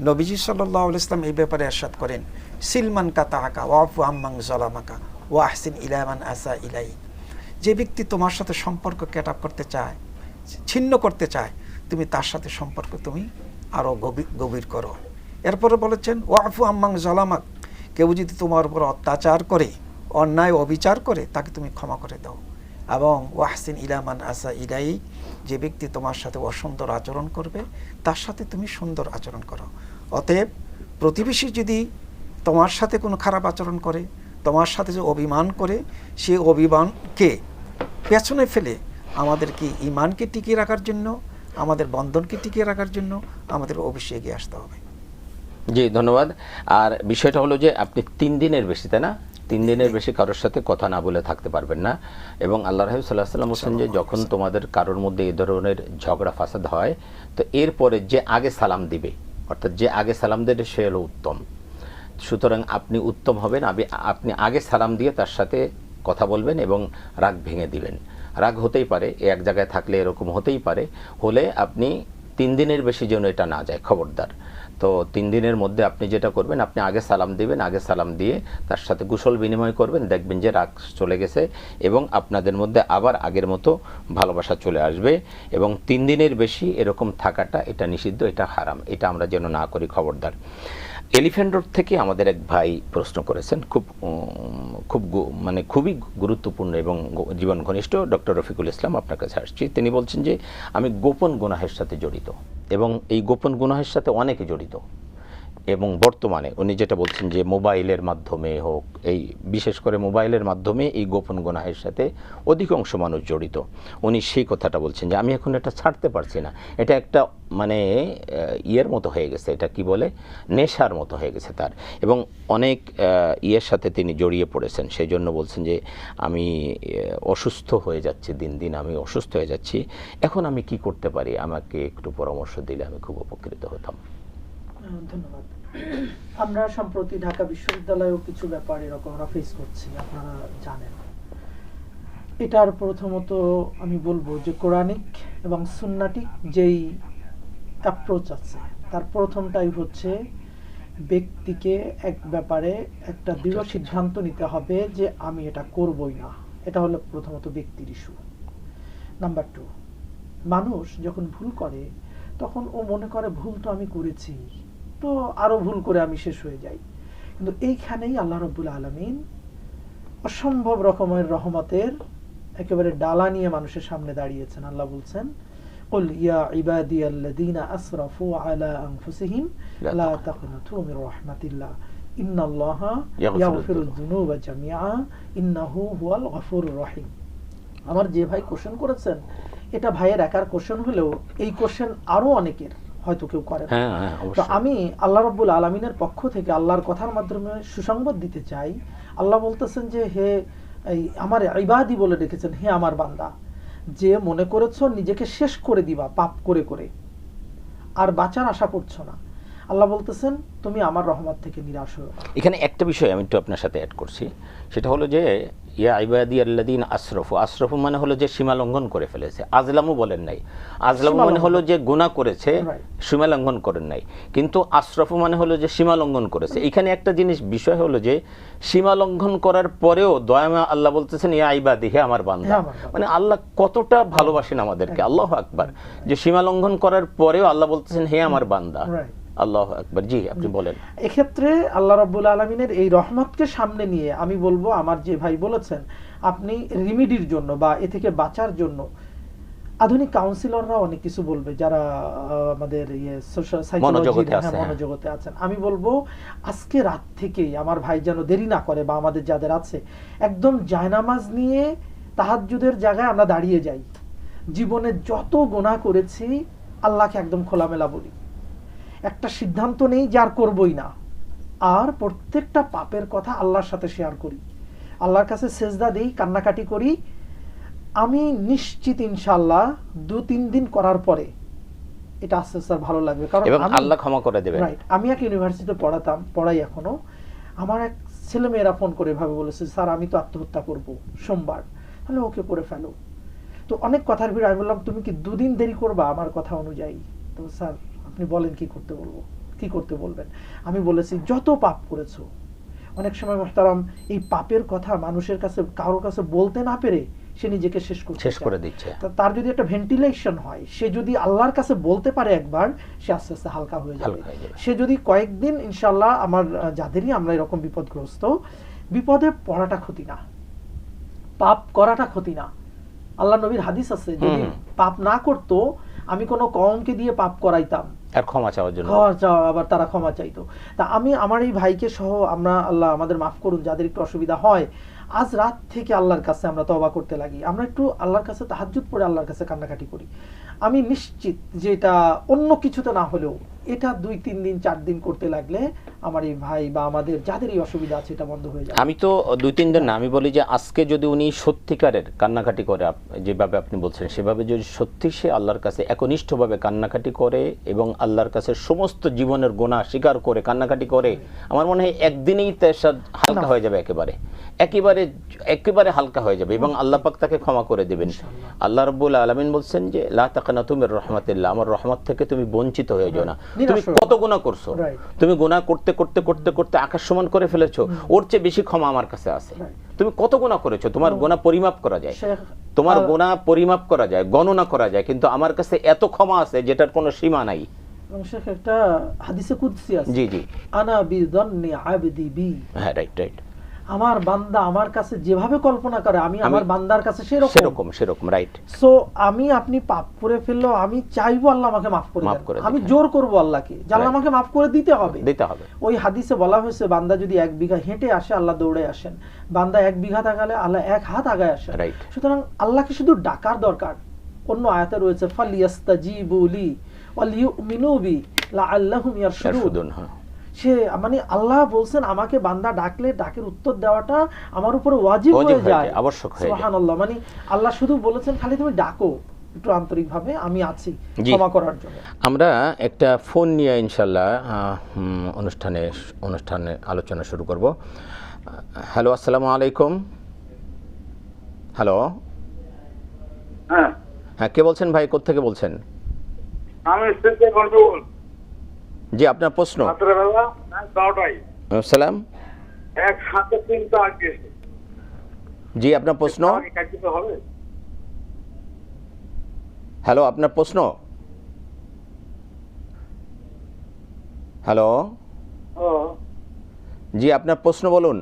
নবীজি সাল্লাল্লাহু আলাইহি ওয়াসাল্লাম এই ব্যাপারে ইরশাদ করেন, সিলমান কাতাআকা ওয়াফু আম্মান যালামাকা ওয়া আহসিন ইলা মান আসা ইলাই। যে ব্যক্তি তোমার সাথে সম্পর্ক কাট আপ করতে চায়, ছিন্ন করতে চায়, তুমি তার সাথে সম্পর্ক তুমি আরও গভীর করো। এরপরে বলেছেন ওয়াফু আম্মান যালামাক, কেউ যদি তোমার উপর অত্যাচার করে, অন্যায় অবিচার করে, তাকে তুমি ক্ষমা করে দাও। এবং ওয়াহসিন ইলামান আসা ইলাই, যে ব্যক্তি তোমার সাথে অসুন্দর আচরণ করবে তার সাথে তুমি সুন্দর আচরণ করো। অতএব প্রতিবেশী যদি তোমার সাথে কোনো খারাপ আচরণ করে, তোমার সাথে যে অভিমান করে, সে অভিমানকে পেছনে ফেলে আমাদেরকে ইমানকে টিকিয়ে রাখার জন্য, আমাদের বন্ধনকে টিকিয়ে রাখার জন্য আমাদের অবশ্যই এগিয়ে আসতে হবে। জি, ধন্যবাদ। আর বিষয়টা হলো যে আপনি 3 দিনের বেশি, তাই না, 3 দিনের বেশি কারোর সাথে কথা না বলে থাকতে পারবেন না। এবং আল্লাহ রাসূল সাল্লাল্লাহু আলাইহি ওয়াসাল্লাম বলেন যে যখন তোমাদের কারোর মধ্যে এই ধরনের ঝগড়া ফাসাদ হয়, তো এরপরে যে আগে সালাম দিবে, অর্থাৎ যে আগে সালাম দেবে সে হলো উত্তম। সুতরাং আপনি উত্তম হবেন, আপনি আগে সালাম দিয়ে তার সাথে কথা বলবেন এবং রাগ ভেঙে দিবেন। রাগ হতেই পারে, এক জায়গায় থাকলে এরকম হতেই পারে, হলে আপনি 3 দিনের বেশি যেন এটা না যায়, খবরদার। তো 3 দিনের মধ্যে আপনি যেটা করবেন, আপনি আগে সালাম দিবেন, আগে সালাম দিয়ে তার সাথে কুশল বিনিময় করবেন, দেখবেন যে রাগ চলে গেছে এবং আপনাদের মধ্যে আবার আগের মতো ভালোবাসা চলে আসবে। এবং 3 দিনের বেশি এরকম থাকাটা এটা নিষিদ্ধ, এটা হারাম, এটা আমরা যেন না করি, খবরদার। এলিফ্যান্ট রোড থেকে আমাদের এক ভাই প্রশ্ন করেছেন, খুবই গুরুত্বপূর্ণ এবং জীবন ঘনিষ্ঠ। ডক্টর রফিকুল ইসলাম, আপনার কাছে আসছি। তিনি বলছেন যে আমি গোপন গুনাহের সাথে জড়িত, এবং এই গোপন গুনাহের সাথে অনেকে জড়িত, এবং বর্তমানে উনি যেটা বলছেন যে মোবাইলের মাধ্যমে হোক, এই বিশেষ করে মোবাইলের মাধ্যমে এই গোপন গুনাহের সাথে অধিকাংশ মানুষ জড়িত। উনি সেই কথাটা বলছেন যে আমি এখন এটা ছাড়তে পারছি না, এটা একটা ইয়ের মতো হয়ে গেছে, এটা কি বলে, নেশার মতো হয়ে গেছে তার, এবং অনেক ইয়ের সাথে তিনি জড়িয়ে পড়েছেন। সেই জন্য বলছেন যে আমি অসুস্থ হয়ে যাচ্ছি, দিন দিন আমি অসুস্থ হয়ে যাচ্ছি, এখন আমি কি করতে পারি, আমাকে একটু পরামর্শ দিলে আমি খুব উপকৃত হতাম। ধন্যবাদ। আমরা সম্প্রতি ঢাকা বিশ্ববিদ্যালয়েও কিছু ব্যাপার এরকম আমরা ফেস করছি, আপনারা জানেন। এটার প্রথমত আমি বলবো যে কোরআনিক এবং সুন্নাটিক যেই অ্যাপ্রোচ আছে, তার প্রথমটাই হচ্ছে ব্যক্তিকে এক ব্যাপারে একটা দৃঢ় সিদ্ধান্ত নিতে হবে যে আমি এটা করবই না। এটা হলো প্রথমত ব্যক্তির ইস্যু। নাম্বার 2, মানুষ যখন ভুল করে তখন ও মনে করে ভুল তো আমি করেছি, তো আরো ভুল করে আমি শেষ হয়ে যাই। কিন্তু এইখানেই আল্লাহ রাব্বুল আলামিন অসম্ভব রকমের রহমতের একেবারে ডালা নিয়ে মানুষের সামনে দাঁড়িয়েছেন। আল্লাহ বলছেন, কুল ইয়া ইবাদিয়াল্লাযীনা আসরাফু আলা আনফুসিহিম লা তাকনাতু মির রাহমাতিল্লাহ ইন্নাল্লাহা ইয়াগফিরুয যুনুবা জামিআ ইন্নাহু হুয়াল গফুরুর রহিম। আমার যে ভাই কোশ্চেন করেছেন, এটা ভাইয়ের একার কোশ্চেন হলেও এই কোশ্চেন আরো অনেকের হয়তো কেউ করে না। তো আমি আল্লাহ রাব্বুল আলামিনের পক্ষ থেকে আল্লাহর কথার মাধ্যমে সুসংবাদ দিতে চাই। আল্লাহ বলতেছেন যে হে আমার ইবাদি বলে ডেকেছেন, হে আমার বান্দা, যে মনে করেছো নিজেকে শেষ করে দিবা পাপ করে করে, আর বাঁচার আশা করছো না, আল্লাহ বলতেছেন তুমি আমার রহমত থেকে নিরাশ হও। এখানে একটা বিষয় আমি একটু আপনার সাথে অ্যাড করছি, সেটা হলো যে ইয়া ইবাদিয়াল্লাযীনা আসরাফু, আসরাফু মানে হলো যে সীমা লঙ্ঘন করে ফেলেছে। আজলামু বলেন নাই, আজলামু মানে হলো যে গুনাহ করেছে, সীমা লঙ্ঘন করেন নাই। কিন্তু আসরাফু মানে হলো যে সীমা লঙ্ঘন করেছে। এখানে একটা জিনিস বিষয় হলো যে সীমা লঙ্ঘন করার পরেও দয়াময় আল্লাহ বলতেছেন ইয়া ইবাদি, হে আমার বান্দা। মানে আল্লাহ কতটা ভালোবাসেন আমাদেরকে, আল্লাহু আকবার, যে সীমা লঙ্ঘন করার পরেও আল্লাহ বলতেছেন হে আমার বান্দা। আল্লাহু আকবার। জি, আপনি বলেন। এক্ষেত্রে আল্লাহ রাব্বুল আলামিনের এই রহমতকে সামনে নিয়ে আমি বলবো, আমার যে ভাই বলেছেন, আপনি রিমিডির জন্য বা এ থেকে বাঁচার জন্য আধুনিক কাউন্সিলররা অনেক কিছু বলবে, যারা আমাদের সোশ্যাল সাইকোলজি মনোজগতে আছেন। আমি বলবো আজকে রাত থেকেই আমার ভাই যেন দেরি না করে, বা আমাদের যাদের আছে, একদম জায়নামাজ নিয়ে তাহাজ্জুদের জায়গায় আমরা দাঁড়িয়ে যাই। জীবনে যত গুনাহ করেছি আল্লাহকে একদম খোলামেলা বলি, একটা সিদ্ধান্ত নেই যে আর করবই না, আর প্রত্যেকটা পাপের কথা আল্লাহর সাথে শেয়ার করি, আল্লাহর কাছে সেজদা দেই, কান্নাকাটি করি। আমি নিশ্চিত ইনশাআল্লাহ 2-3 দিন করার পরে এটা আস্তে আস্তে ভালো লাগবে, কারণ আল্লাহ ক্ষমা করে দেবেন। রাইট। আমি এক ইউনিভার্সিটিতে পড়াই এখনো। আমার এক ছেলে মেয়েরা ফোন করে ভাবে বলেছে, স্যার আমি তো আত্মহত্যা করব সোমবার, তাহলে ওকে করে ফেলো। তো অনেক কথার ভিড়, আমি বললাম তুমি কি 2 দিন দেরি করবা আমার কথা অনুযায়ী? তো স্যার আপনি বলেন কি করতে বলবো, কি করতে বলবেন? আমি বলেছি যত পাপ করেছো, অনেক সময় মুহতারাম এই পাপের কথা মানুষের কাছে, কারোর কাছে বলতে না পেরে সে নিজেকে শেষ করে দিচ্ছে। তার যদি একটা ভেন্টিলেশন হয়, সে যদি আল্লাহর কাছে বলতে পারে একবার, সে আস্তে আস্তে হালকা হয়ে যাবে। সে যদি কয়েকদিন, ইনশাআল্লাহ আমার যাদেরই আমরা এরকম বিপদগ্রস্ত, বিপদে পড়াটা ক্ষতি না, পাপ করাটা ক্ষতি না, আল্লাহ নবীর হাদিস আছে, যদি পাপ না করতো আমি কোনো কওমকে দিয়ে পাপ করাইতাম আর ক্ষমা চাওয়ার জন্য, ক্ষমা চাওয়া, আবার তারা ক্ষমা চাইতো। তা আমি আমার এই ভাইকে সহ আমরা, আল্লাহ আমাদের মাফ করুন যাদের একটু অসুবিধা হয়, আজ রাত থেকে আল্লাহর কাছে আমরা তওবা করতে লাগি, আমরা একটু আল্লাহর কাছে তাহাজ্জুদ পড়ে আল্লাহর কাছে কান্নাকাটি করি। আমি নিশ্চিত যে এটা অন্য কিছুতে না হলেও এটা 2-3 দিন 4 দিন করতে লাগলে আমার এই ভাই বা আমাদের যাদের এই অসুবিধা আছে এটা বন্ধ হয়ে যাবে। আমি তো 2-3 দিন না, আমি বলি যে আজকে যদি উনি সত্যিকারের কান্নাকাটি করে, যেভাবে আপনি বলছেন সেভাবে যদি সত্যি সে আল্লাহর কাছে একনিষ্ঠভাবে কান্নাকাটি করে এবং আল্লাহর কাছে সমস্ত জীবনের গুনাহ স্বীকার করে কান্নাকাটি করে, আমার মনে হয় একদিনেই তার হালকা হয়ে যাবে, একেবারে হালকা হয়ে যাবে এবং আল্লাহ পাক তাকে ক্ষমা করে দেবেন। আল্লাহ রাব্বুল আলামিন বলছেন যে লা তাকনাতু মির রাহমাতিল্লাহ, আমার রহমত থেকে তুমি বঞ্চিত হয়ে যাও না। তুমি কত গুনাহ করছো, তুমি গুনাহ করতে করতে করতে করতে আকাশ সমান করে ফেলেছো, ওর চেয়ে বেশি ক্ষমা আমার কাছে আছে। তুমি কত গুনাহ করেছো, তোমার গুনাহ পরিমাপ করা যায়, তোমার গুনাহ পরিমাপ করা যায়, গণনা করা যায়, কিন্তু আমার কাছে এত ক্ষমা আছে যেটার কোনো সীমা নাই। এবং শেখ একটা হাদিসে কুদসি আছে, জি জি, আনা বিযন্নি আবদি বি, হ্যাঁ রাইট রাইট, আমার বান্দা আমার কাছে যেভাবে কল্পনা করে আমি আমার বান্দার কাছে সেরকম রাইট। সো আমি আপনি পাপ করে ফেললো, আমি চাইবো আল্লাহ আমাকে মাফ করে দেন, আমি জোর করবো আল্লাহকে যে আল্লাহ আমাকে মাফ করে দিতে হবে। ওই হাদিসে বলা হয়েছে বান্দা যদি 1 বিঘা হেঁটে আসে আল্লাহ দৌড়ে আসেন, বান্দা 1 বিঘা তাকালে আল্লাহ 1 হাত আগায় আসেন। সুতরাং আল্লাহকে শুধু ডাকার দরকার। অন্য আয়াতে রয়েছে ফালিয়াস্তাজিবু লি ওয়ালিউমিনু বি লাআল্লাহুম ইয়ারশুদুন। সে মানে আল্লাহ বলছেন আমাকে বান্দা ডাকলে ডাকের উত্তর দেওয়াটা আমার উপরে ওয়াজিব হয়ে যায়, আবশ্যক হয়ে যায়। সুবহানাল্লাহ, মানে আল্লাহ শুধু বলেছেন খালি তুমি ডাকো একটু আন্তরিকভাবে, আমি আছি ক্ষমা করার জন্য। আমরা একটা ফোন নিয়ে ইনশাআল্লাহ অনুষ্ঠানে আলোচনা শুরু করব। হ্যালো, আসসালামু আলাইকুম। হ্যালো, হ্যাঁ হ্যাঁ, কে বলছেন ভাই, কোত্থেকে বলছেন? আমি স্টেজে কন্ট্রোল। জি, আপনার প্রশ্ন। রাত্রেবেলা 9টায় সালাম, এক সাথে 3টা আসছে। জি, আপনার প্রশ্ন। কাটিতে হবে। হ্যালো, আপনার প্রশ্ন। হ্যালো, জি, আপনার প্রশ্ন বলুন।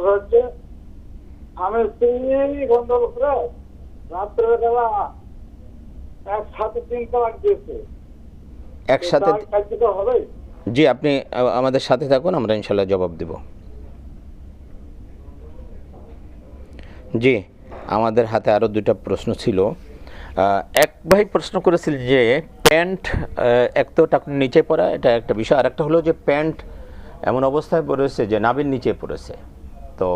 হচ্ছে আমি কন্ট্রোল করে রাত্রেবেলা এক সাথে 3টা আসছে। একসাথে হবে? জি, আপনি আমাদের সাথে থাকুন, আমরা ইনশাআল্লাহ জবাব দেব। জি, আমাদের হাতে আরও 2টা প্রশ্ন ছিল। এক ভাই প্রশ্ন করেছিল যে প্যান্ট, এক তো টাকুর নিচে পড়া, এটা একটা বিষয়, আর একটা হলো যে প্যান্ট এমন অবস্থায় পড়েছে যে নাভির নিচে পড়েছে, তো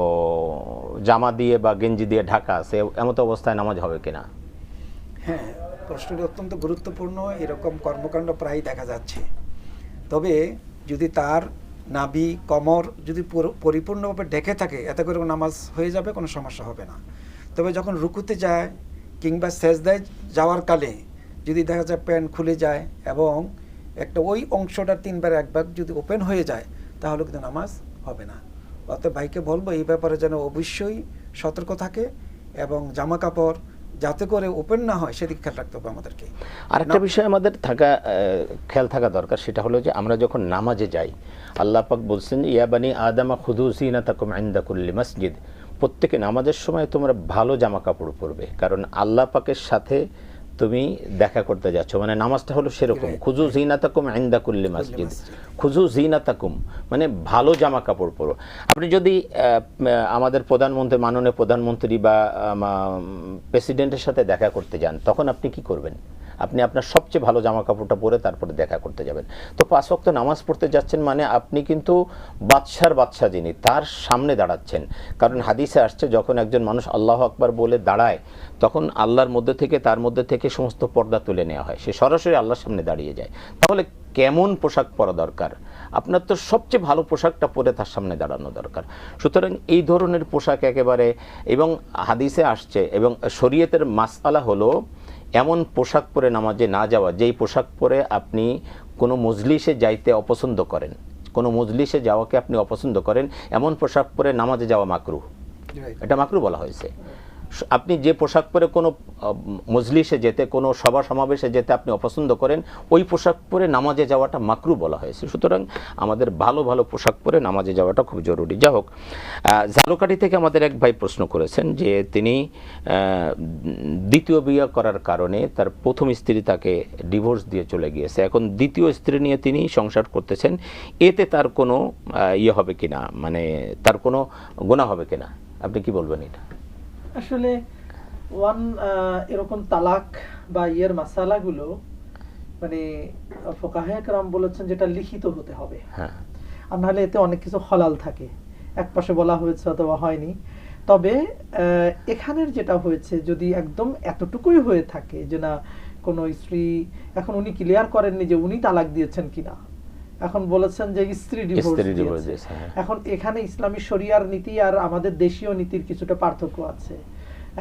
জামা দিয়ে বা গেঞ্জি দিয়ে ঢাকা আছে, এমত অবস্থায় নামাজ হবে কিনা? হ্যাঁ, প্রশ্নটি অত্যন্ত গুরুত্বপূর্ণ। এরকম কর্মকাণ্ড প্রায় দেখা যাচ্ছে। তবে যদি তার নাভি কোমর যদি পরিপূর্ণভাবে ঢেকে থাকে, এতে করে নামাজ হয়ে যাবে, কোনো সমস্যা হবে না। তবে যখন রুকুতে যায় কিংবা সেজদায় যাওয়ার কালে যদি দেখা যায় প্যান্ট খুলে যায় এবং একটা ওই অংশটা 3 ভাগের 1 ভাগ যদি ওপেন হয়ে যায়, তাহলে কিন্তু নামাজ হবে না। অর্থাৎ ভাইকে বলবো এই ব্যাপারে যেন অবশ্যই সতর্ক থাকে এবং জামা কাপড় যাতে করে ওপেন না হয় সেদিকে খেয়াল রাখতে হবে আমাদেরকে। আরেকটা বিষয় আমাদের খেয়াল থাকা দরকার, সেটা হলো যে আমরা যখন নামাজে যাই, আল্লাহ পাক বলছেন ইয়া বানি আদম খুযু যিনাতাকুম ইনদা কুল্লি মসজিদ, প্রত্যেকে নামাজের সময় তোমরা ভালো জামা কাপড় পরবে, কারণ আল্লাহ পাকের সাথে তুমি দেখা করতে যাচ্ছ, মানে নামাজটা হলো সেরকম। খুযু যিনাতাকুম ইনদা কুল্লি মসজিদ, খুযু যিনাতাকুম মানে ভালো জামা কাপড় পরো। আপনি যদি আমাদের প্রধানমন্ত্রী, মাননীয় প্রধানমন্ত্রী বা প্রেসিডেন্টের সাথে দেখা করতে যান, তখন আপনি কি করবেন? আপনি আপনার সবচেয়ে ভালো জামা কাপড়টা পরে তারপরে দেখা করতে যাবেন। তো 5 ওয়াক্ত নামাজ পড়তে যাচ্ছেন মানে আপনি কিন্তু বাদশাহ যিনি, তার সামনে দাঁড়াচ্ছেন। কারণ হাদিসে আসছে যখন একজন মানুষ আল্লাহু আকবার বলে দাঁড়ায়, তখন আল্লাহর মধ্যে থেকে, তার মধ্যে থেকে সমস্ত পর্দা তুলে নেওয়া হয়, সে সরাসরি আল্লাহর সামনে দাঁড়িয়ে যায়। তাহলে কেমন পোশাক পরা দরকার? আপনার তো সবচেয়ে ভালো পোশাকটা পরে তার সামনে দাঁড়ানো দরকার। সুতরাং এই ধরনের পোশাক একেবারে, এবং হাদিসে আসছে এবং শরীয়তের মাসআলা হলো এমন পোশাক পরে নামাজে না যাওয়া, যেই পোশাক পরে আপনি কোনো মজলিসে যাইতে অপছন্দ করেন, কোনো মজলিসে যাওয়াকে আপনি অপছন্দ করেন, এমন পোশাক পরে নামাজে যাওয়া মাকরুহ, এটা মাকরুহ বলা হয়েছে। আপনি যে পোশাক পরে কোনো মজলিসে যেতে, কোনো সভা সমাবেশে যেতে আপনি অপছন্দ করেন, ওই পোশাক পরে নামাজে যাওয়াটা মাকরু বলা হয়েছে। সুতরাং আমাদের ভালো ভালো পোশাক পরে নামাজে যাওয়াটা খুব জরুরি। যা হোক, ঝালকাঠি থেকে আমাদের এক ভাই প্রশ্ন করেছেন যে তিনি দ্বিতীয় বিয়ে করার কারণে তার প্রথম স্ত্রী তাকে ডিভোর্স দিয়ে চলে গিয়েছে, এখন দ্বিতীয় স্ত্রী নিয়ে তিনি সংসার করতেছেন, এতে তার কোনো ইয়ে হবে কিনা, মানে তার কোনো গুনাহ হবে কিনা, আপনি কি বলবেন এটা? আসলে এরকম তালাক বা ইয়ের মাসালাগুলো মানে ফুকাহায়ে কেরাম বলেছেন যেটা লিখিত হতে হবে, হ্যাঁ, আর নাহলে এতে অনেক কিছু হলাল থাকে, এক পাশে বলা হয়েছে অথবা হয়নি। তবে এখানের যেটা হয়েছে যদি একদম এতটুকুই হয়ে থাকে যে না কোনো স্ত্রী, এখন উনি ক্লিয়ার করেননি যে উনি তালাক দিয়েছেন কিনা, এখন বলেছেন যে স্ত্রী ডিভোর্স দিয়েছে। এখন এখানে ইসলামী শরিয়ার নীতি আর আমাদের দেশীয় নীতির কিছুটা পার্থক্য আছে।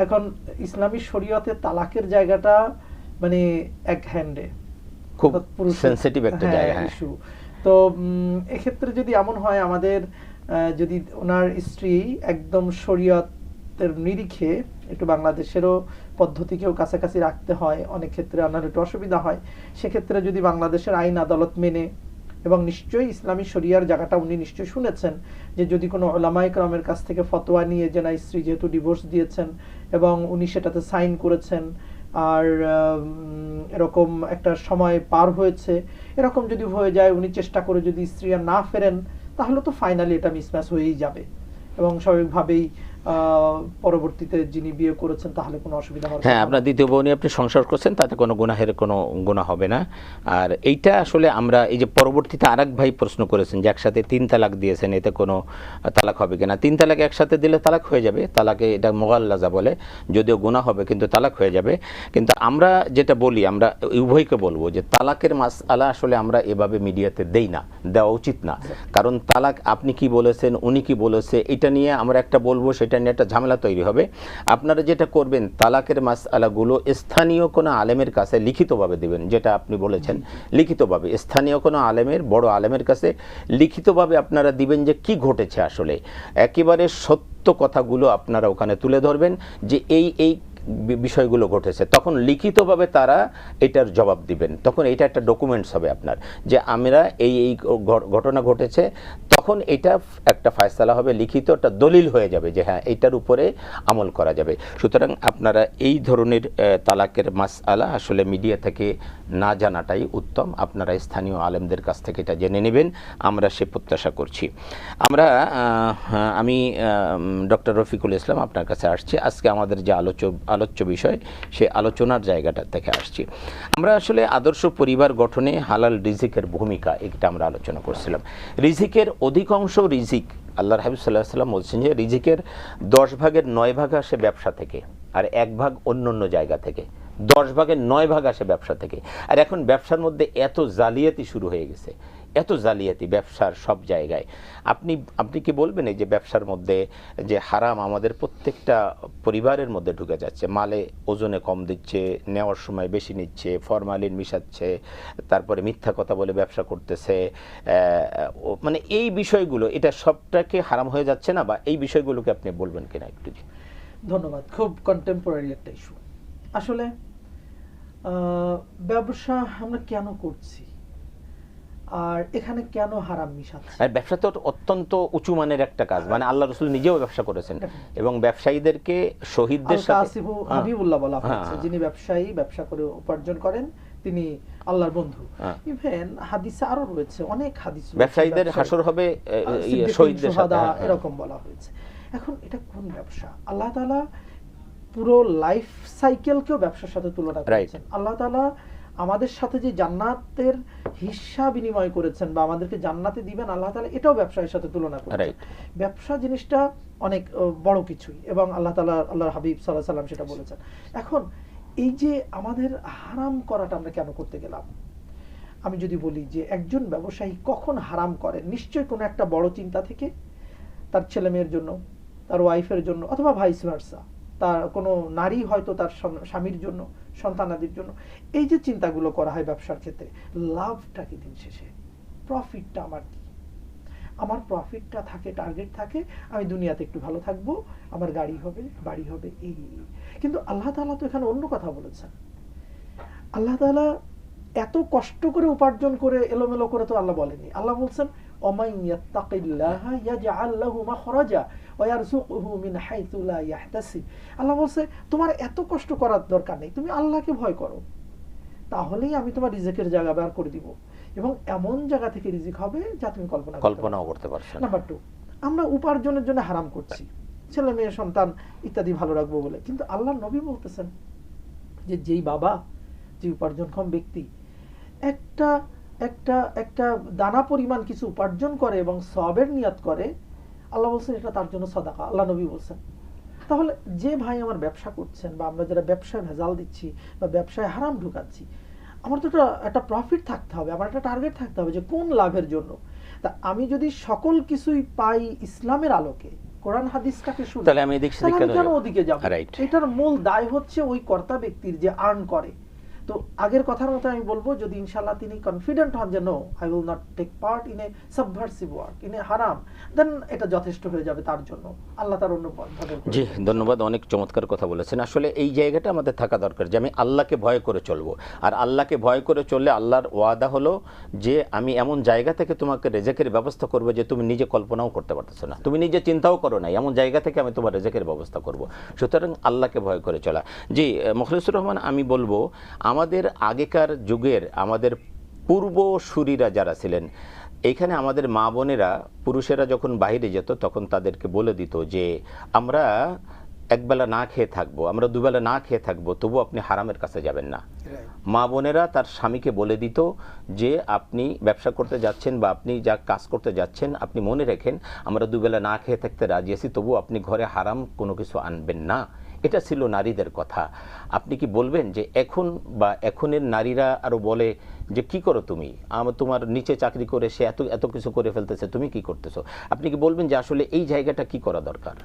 এখন ইসলামী শরীয়তে তালাকের জায়গাটা মানে এক হ্যান্ডে, খুব সেনসিটিভ একটা জায়গা ইস্যু। তো এক্ষেত্রে যদি এমন হয় আমাদের যদি ওনার স্ত্রী একদম শরীয়তের নিরিখে, একটু বাংলাদেশেরও পদ্ধতিকেও কাছাকাছি রাখতে হয়, অনেক ক্ষেত্রে আপনার একটু অসুবিধা হয়, সেক্ষেত্রে যদি বাংলাদেশের আইন আদালত মেনে, এবং নিশ্চয়ই ইসলামী শরিয়ার জায়গাটা উনি নিশ্চয়ই শুনেছেন যে যদি কোনো উলামায়ে কেরামের কাছ থেকে ফতোয়া নিয়ে যে না স্ত্রী যেহেতু ডিভোর্স দিয়েছেন এবং উনি সেটাতে সাইন করেছেন, আর এরকম একটা সময় পার হয়েছে, এরকম যদি হয়ে যায় উনি চেষ্টা করে যদি স্ত্রী আর না ফেরেন, তাহলে তো ফাইনালি এটা মিসম্যাচ হয়েই যাবে এবং স্বাভাবিকভাবেই পরবর্তীতে যিনি বিয়ে করেছেন তাহলে কোনো অসুবিধা হবে না। হ্যাঁ, আপনার দ্বিতীয় বউ নিয়ে আপনি সংসার করছেন, তাতে কোনো গুনাহের কোনো গুনাহ হবে না। আর এইটা আসলে আমরা এই যে পরবর্তীতে আরেক ভাই প্রশ্ন করেছেন যে একসাথে 3 তালাক দিয়েছেন, এতে কোনো তালাক হবে কিনা। 3 তালাক একসাথে দিলে তালাক হয়ে যাবে, তালাকে এটা মুগাল্লাজা বলে, যদিও গুনাহ হবে কিন্তু তালাক হয়ে যাবে। কিন্তু আমরা যেটা বলি, আমরা উভয়কে বলবো যে তালাকের মাসআলা আসলে আমরা এভাবে মিডিয়াতে দেই না, দেওয়া উচিত না। কারণ তালাক আপনি কি বলেছেন, উনি কি বলেছে, এটা নিয়ে আমরা একটা বলবো, সেটা নিয়ে একটা ঝামেলা তৈরি হবে। আপনারা যেটা করবেন, তালাকের মাসআলাগুলো স্থানীয় কোনো আলেমের কাছে লিখিতভাবে দিবেন, যেটা আপনি বলেছেন লিখিতভাবে স্থানীয় কোনো আলেমের, বড় আলেমের কাছে লিখিতভাবে আপনারা দিবেন যে কি ঘটেছে, আসলে একেবারে সত্য কথাগুলো আপনারা ওখানে তুলে ধরবেন যে এই এই বিষয়গুলো ঘটেছে, তখন লিখিতভাবে তারা এটার জবাব দিবেন, তখন এটা একটা ডকুমেন্টস হবে আপনার যে আমরা এই এই ঘটনা ঘটেছে, তখন এটা একটা ফয়সালা হবে, লিখিত একটা দলিল হয়ে যাবে যে হ্যাঁ এইটার উপরে আমল করা যাবে। সুতরাং আপনারা এই ধরনের তালাকের মাসআলা আসলে মিডিয়া থেকে না জানাটাই উত্তম, আপনারা স্থানীয় আলেমদের কাছ থেকে এটা জেনে নেবেন, আমরা সে প্রত্যাশা করছি। আমি ডক্টর রফিকুল ইসলাম আপনার কাছে আসছি, আজকে আমাদের যে আলোচ্য বিষয়, সে আলোচনার জায়গাটা থেকে আসছি। আমরা আসলে আদর্শ পরিবার গঠনে হালাল রিজিকের ভূমিকা, এটা আমরা আলোচনা করছিলাম। রিজিকের অধিকাংশ রিজিক, আল্লাহর হাবিব সাল্লাল্লাহু আলাইহি ওয়াসাল্লাম বলছেন যে রিজিকের 10 ভাগের 9 ভাগ আসে ব্যবসা থেকে, আর 1 ভাগ অন্য জায়গা থেকে। 10 ভাগের 9 ভাগ আসে ব্যবসা থেকে। আর এখন ব্যবসার মধ্যে এত জালিয়াতি শুরু হয়ে গেছে, এত জালিয়াতি ব্যবসার সব জায়গায়। আপনি কি বলবেন এই যে ব্যবসার মধ্যে যে হারাম আমাদের প্রত্যেকটা পরিবারের মধ্যে ঢুকে যাচ্ছে, মালে ওজনে কম দিচ্ছে, নেওয়ার সময় বেশি নিচ্ছে, ফরমালিন মিশাচ্ছে, তারপরে মিথ্যা কথা বলে ব্যবসা করতেছে, মানে এই বিষয়গুলো, এটা সবটাকে হারাম হয়ে যাচ্ছে না, বা এই বিষয়গুলোকে আপনি বলবেন কিনা একটু? ধন্যবাদ। খুব কন্টেম্পোরারি একটা ইস্যু। আসলে ব্যবসা আমরা কেন করছি আর এখানে কেন হারাম মিশাচ্ছে? আর ব্যবসা তো অত্যন্ত উঁচু মানের একটা কাজ, মানে আল্লাহ রাসূল নিজেও ব্যবসা করেছেন এবং ব্যবসায়ীদেরকে শহীদদের সাথে হাবিবুল্লাহ বলা হয়েছে, যিনি ব্যবসায়ী, ব্যবসা করে উপার্জন করেন, তিনি আল্লাহর বন্ধু। ইভেন হাদিসে আরো রয়েছে অনেক হাদিস, ব্যবসায়ীদের হাসর হবে শহীদদের সাথে, এরকম বলা হয়েছে। এখন এটা কোন ব্যবসা? আল্লাহ তাআলা পুরো লাইফ সাইকেলকেও ব্যবসার সাথে তুলনা করেছেন। আল্লাহ তাআলা আমাদের সাথে যে জান্নাতের হিসাব বিনিময় করেছেন বা আমাদেরকে জান্নাতে দিবেন, আল্লাহ তাআলা এটাও ব্যবসার সাথে তুলনা করেছেন। ব্যবসা জিনিসটা অনেক বড় কিছুই, এবং আল্লাহ তাআলা, আল্লাহর হাবিব সাল্লাল্লাহু আলাইহি সাল্লাম সেটা বলেছেন। এখন এই যে আমাদের হারাম করাটা আমরা কেন করতে গেলাম? আমি যদি বলি যে একজন ব্যবসায়ী কখন হারাম করেন, নিশ্চয়ই কোনো একটা বড় চিন্তা থেকে, তার ছেলে মেয়ের জন্য, তার ওয়াইফের জন্য, অথবা ভাইস ভার্সা, তার কোনো নারী হয়তো তার স্বামীর জন্য, সন্তানাদির জন্য। এই যে চিন্তাগুলো করা হয় ব্যবসার ক্ষেত্রে, লাভটা কি দিন শেষে, প্রফিটটা আমার কি? আমার প্রফিটটা থাকে, টার্গেট থাকে, আমি দুনিয়াতে একটু ভালো থাকবো, আমার গাড়ি হবে, বাড়ি হবে, এই। কিন্তু আল্লাহ তাআলা তো এখানে অন্য কথা বলেছেন। আল্লাহ তাআলা এত কষ্ট করে উপার্জন করে এলোমেলো করে তো আল্লাহ বলেনি। আল্লাহ বলছেন ওমাই ইয়াত্তাকিল্লাহা ইয়াজআল লাহু মাখরাজা ওয়া ইয়ারযুকহু মিন হাইথু লা ইয়াহতাসিব। আল্লাহ বলছে তোমার এত কষ্ট করার দরকার নেই, তুমি আল্লাহকে ভয় করো, তাহলেই আমি তোমার রিজিকের জায়গা বের করে দিব, এবং এমন জায়গা থেকে রিজিক হবে যা তুমি কল্পনাও করতে পারছো না। নাম্বার 2, আমরা উপার্জনের জন্য হারাম করছি, ছেলে মেয়ে সন্তান ইত্যাদি ভালো রাখবো বলে। কিন্তু আল্লাহর নবী বলতেছেন যে যেই বাবা, যে উপার্জনক্ষম ব্যক্তি একটা একটা একটা দানা পরিমাণ কিছু উপার্জন করে এবং সওয়াবের নিয়ত করে, আল্লাহ বলছেন এটা তার জন্য সাদাকা। আল্লাহ নবী বলছেন। তাহলে যে ভাই আমার ব্যবসা করছেন, বা আমরা যারা ব্যবসায় ভেজাল দিচ্ছি বা ব্যবসায় হারাম ঢুকাচ্ছি, আমার তো একটা প্রফিট থাকতে হবে, আমার একটা টার্গেট থাকতে হবে যে কোন লাভের জন্য। তা আমি যদি সকল কিছুই পাই ইসলামের আলোকে, কোরআন হাদিসটাকে শুনি, তাহলে আমি কেন ওদিকে যাব? এটার মূল দায় হচ্ছে ওই কর্তা ব্যক্তির যে আর্ন করে। তো আগের কথার মতো আমি বলবো, যদি ইনশাআল্লাহ তিনি কনফিডেন্ট হন যে no, I will not take part in a subversive work, in a হারাম, দেন এটা যথেষ্ট হয়ে যাবে তার জন্য। আল্লাহ তার অন্য পথ। জি, ধন্যবাদ, অনেক চমৎকার কথা বলেছেন। আসলে এই জায়গাটা আমাদের থাকা দরকার যে আমি আল্লাহকে ভয় করে চলবো। আর আল্লাহকে ভয় করে চললে আল্লাহর ওয়াদা হলো যে আমি এমন জায়গা থেকে তোমাকে রিজিকের ব্যবস্থা করবো যে তুমি নিজে কল্পনাও করতে পারতেছো না, তুমি নিজে চিন্তাও করো না, এমন জায়গা থেকে আমি তোমার রিজিকের ব্যবস্থা করব। সুতরাং আল্লাহকে ভয় করে চলা। জি মুখলিসুর রহমান, আমি বলবো আমাদের আগেকার যুগের আমাদের পূর্বসূরীরা যারা ছিলেন, এইখানে আমাদের মা বোনেরা, পুরুষেরা যখন বাইরে যেত তখন তাদেরকে বলে দিত যে আমরা একবেলা না খেয়ে থাকবো, আমরা দুবেলা না খেয়ে থাকবো, তবু আপনি হারামের কাছে যাবেন না। মা বোনেরা তার স্বামীকে বলে দিত যে আপনি ব্যবসা করতে যাচ্ছেন বা আপনি যা কাজ করতে যাচ্ছেন, আপনি মনে রাখেন আমরা দুবেলা না খেয়ে থাকতে রাজি আছি, তবু আপনি ঘরে হারাম কোনো কিছু আনবেন না। এটা ছিল নারীদের কথা। আপনি কি বলবেন যে এখন বা এখনের নারীরা আরো বলে যে কি করো তুমি, তোমার নিচে চাকরি করে সে এত এত কিছু করে ফেলতেছে, তুমি কি করতেছো? আপনি কি বলবেন যে আসলে এই জায়গাটা কি করা দরকার?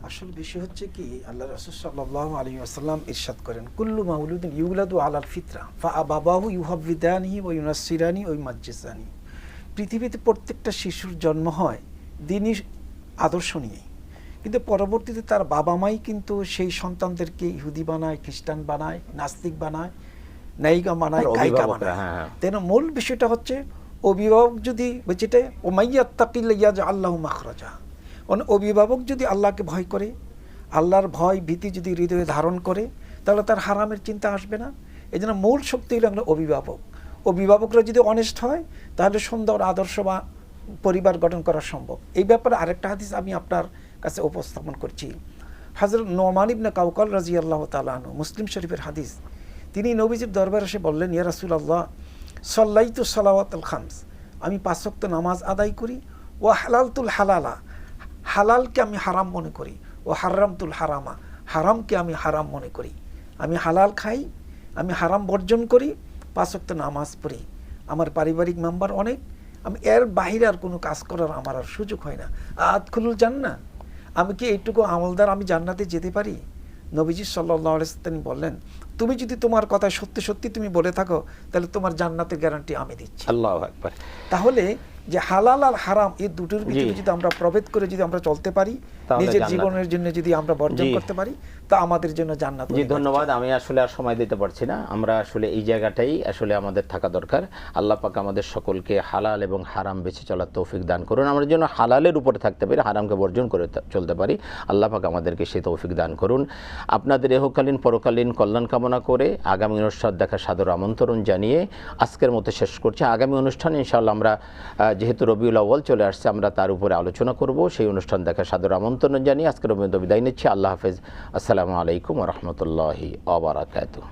আসল বিষয় হচ্ছে কি, আল্লাহ রাসূল সাল্লাল্লাহু আলাইহি ওয়াসাল্লাম ইরশাদ করেন, কুল্লু মাউলুদিন ইউলাদু আলাল ফিতরা ফাআবাবাহু ইউহাব্বিদানিহি ওয়া ইউনাসসিরানি ওয়া ইউমাজ্জিসানি। পৃথিবীতে প্রত্যেকটা শিশুর জন্ম হয় দ্বীনি আদর্শ নিয়ে, কিন্তু পরবর্তীতে তার বাবা মাই কিন্তু সেই সন্তানদেরকে ইহুদি বানায়, খ্রিস্টান বানায়, নাস্তিক বানায়, নায়িকা বানায়, গায়িকা বানায়। তেন মূল বিষয়টা হচ্ছে অভিভাবক যদি যেটা ওমাইয়াত্তাকিল্লাহ ইয়াজআল লাহু মাখরাজা, অভিভাবক যদি আল্লাহকে ভয় করে, আল্লাহর ভয় ভীতি যদি হৃদয়ে ধারণ করে, তাহলে তার হারামের চিন্তা আসবে না। এই জন্য মূল শক্তি হলো অভিভাবক। অভিভাবকরা যদি অনেস্ট হয় তাহলে সুন্দর আদর্শ বা পরিবার গঠন করা সম্ভব। এই ব্যাপারে আরেকটা হাদিস আমি আপনার কাছে উপস্থাপন করছি। হযরত নোমান ইবনে কাওকাল রাদিয়াল্লাহু তাআলা আনহু, মুসলিম শরীফের হাদিস, তিনি নবীজির দরবারে এসে বললেন, ইয়া রাসূলুল্লাহ সাল্লাইতু সালাওয়াতুল খামস, আমি 5 ওয়াক্ত নামাজ আদায় করি, ওয়া হালালতুল হালালা, হালালকে আমি হারাম মনে করি, ও হারামতুল হারামা, হারামকে আমি হারাম মনে করি। আমি হালাল খাই, আমি হারাম বর্জন করি, 5 ওয়াক্ত নামাজ পড়ি। আমার পারিবারিক মেম্বার অনেক, আমি এর বাহিরে আর কোনো কাজ করার আমার আর সুযোগ হয় না। আদখুলুল জান্নাহ, আমি কি এইটুকু আমলদার আমি জান্নাতে যেতে পারি? নবীজি সাল্লাল্লাহু আলাইহি ওয়াসাল্লাম বললেন, তুমি যদি তোমার কথা সত্যি সত্যি তুমি বলে থাকো, তাহলে তোমার জান্নাতের গ্যারান্টি আমি দিচ্ছি। আল্লাহু আকবার। তাহলে যে হালাল আর হারাম এই দুটোর ভিতরে যদি আমরা প্রভেদ করে যদি আমরা চলতে পারি, নিজের জীবনের জন্য যদি আমরা বর্জন করতে পারি, তা আমাদের জন্য জান্নাত। জি ধন্যবাদ। আমি আসলে আর সময় দিতে পারছি না, আমরা আসলে এই জায়গাটাই আসলে আমাদের থাকা দরকার। আল্লাহ পাক আমাদের সকলকে হালাল এবং হারাম বেছে চলার তৌফিক দান করুন, আমরা যেন হালালের উপরে থাকতে পারি, হারামকে বর্জন করে চলতে পারি। আল্লাহ পাক আমাদেরকে সেই তৌফিক দান করুন। আপনাদের ইহকালীন পরকালীন কল্যাণ কামনা করে আগামী অনুষ্ঠান দেখার সাদর আমন্ত্রণ জানিয়ে আজকের মতো শেষ করছি। আগামী অনুষ্ঠানে ইনশাআল্লাহ আমরা যেহেতু রবিউল আউয়াল চলে আসছে, আমরা তার উপরে আলোচনা করব। সেই অনুষ্ঠান দেখার সাদর আমন্ত্রণ জানিয়ে আজকের রবিউল বিদায় নিচ্ছি। আল্লাহ হাফেজ। আসসালামু আলাইকুম ওয়া রাহমাতুল্লাহি ওয়া বারাকাতুহু।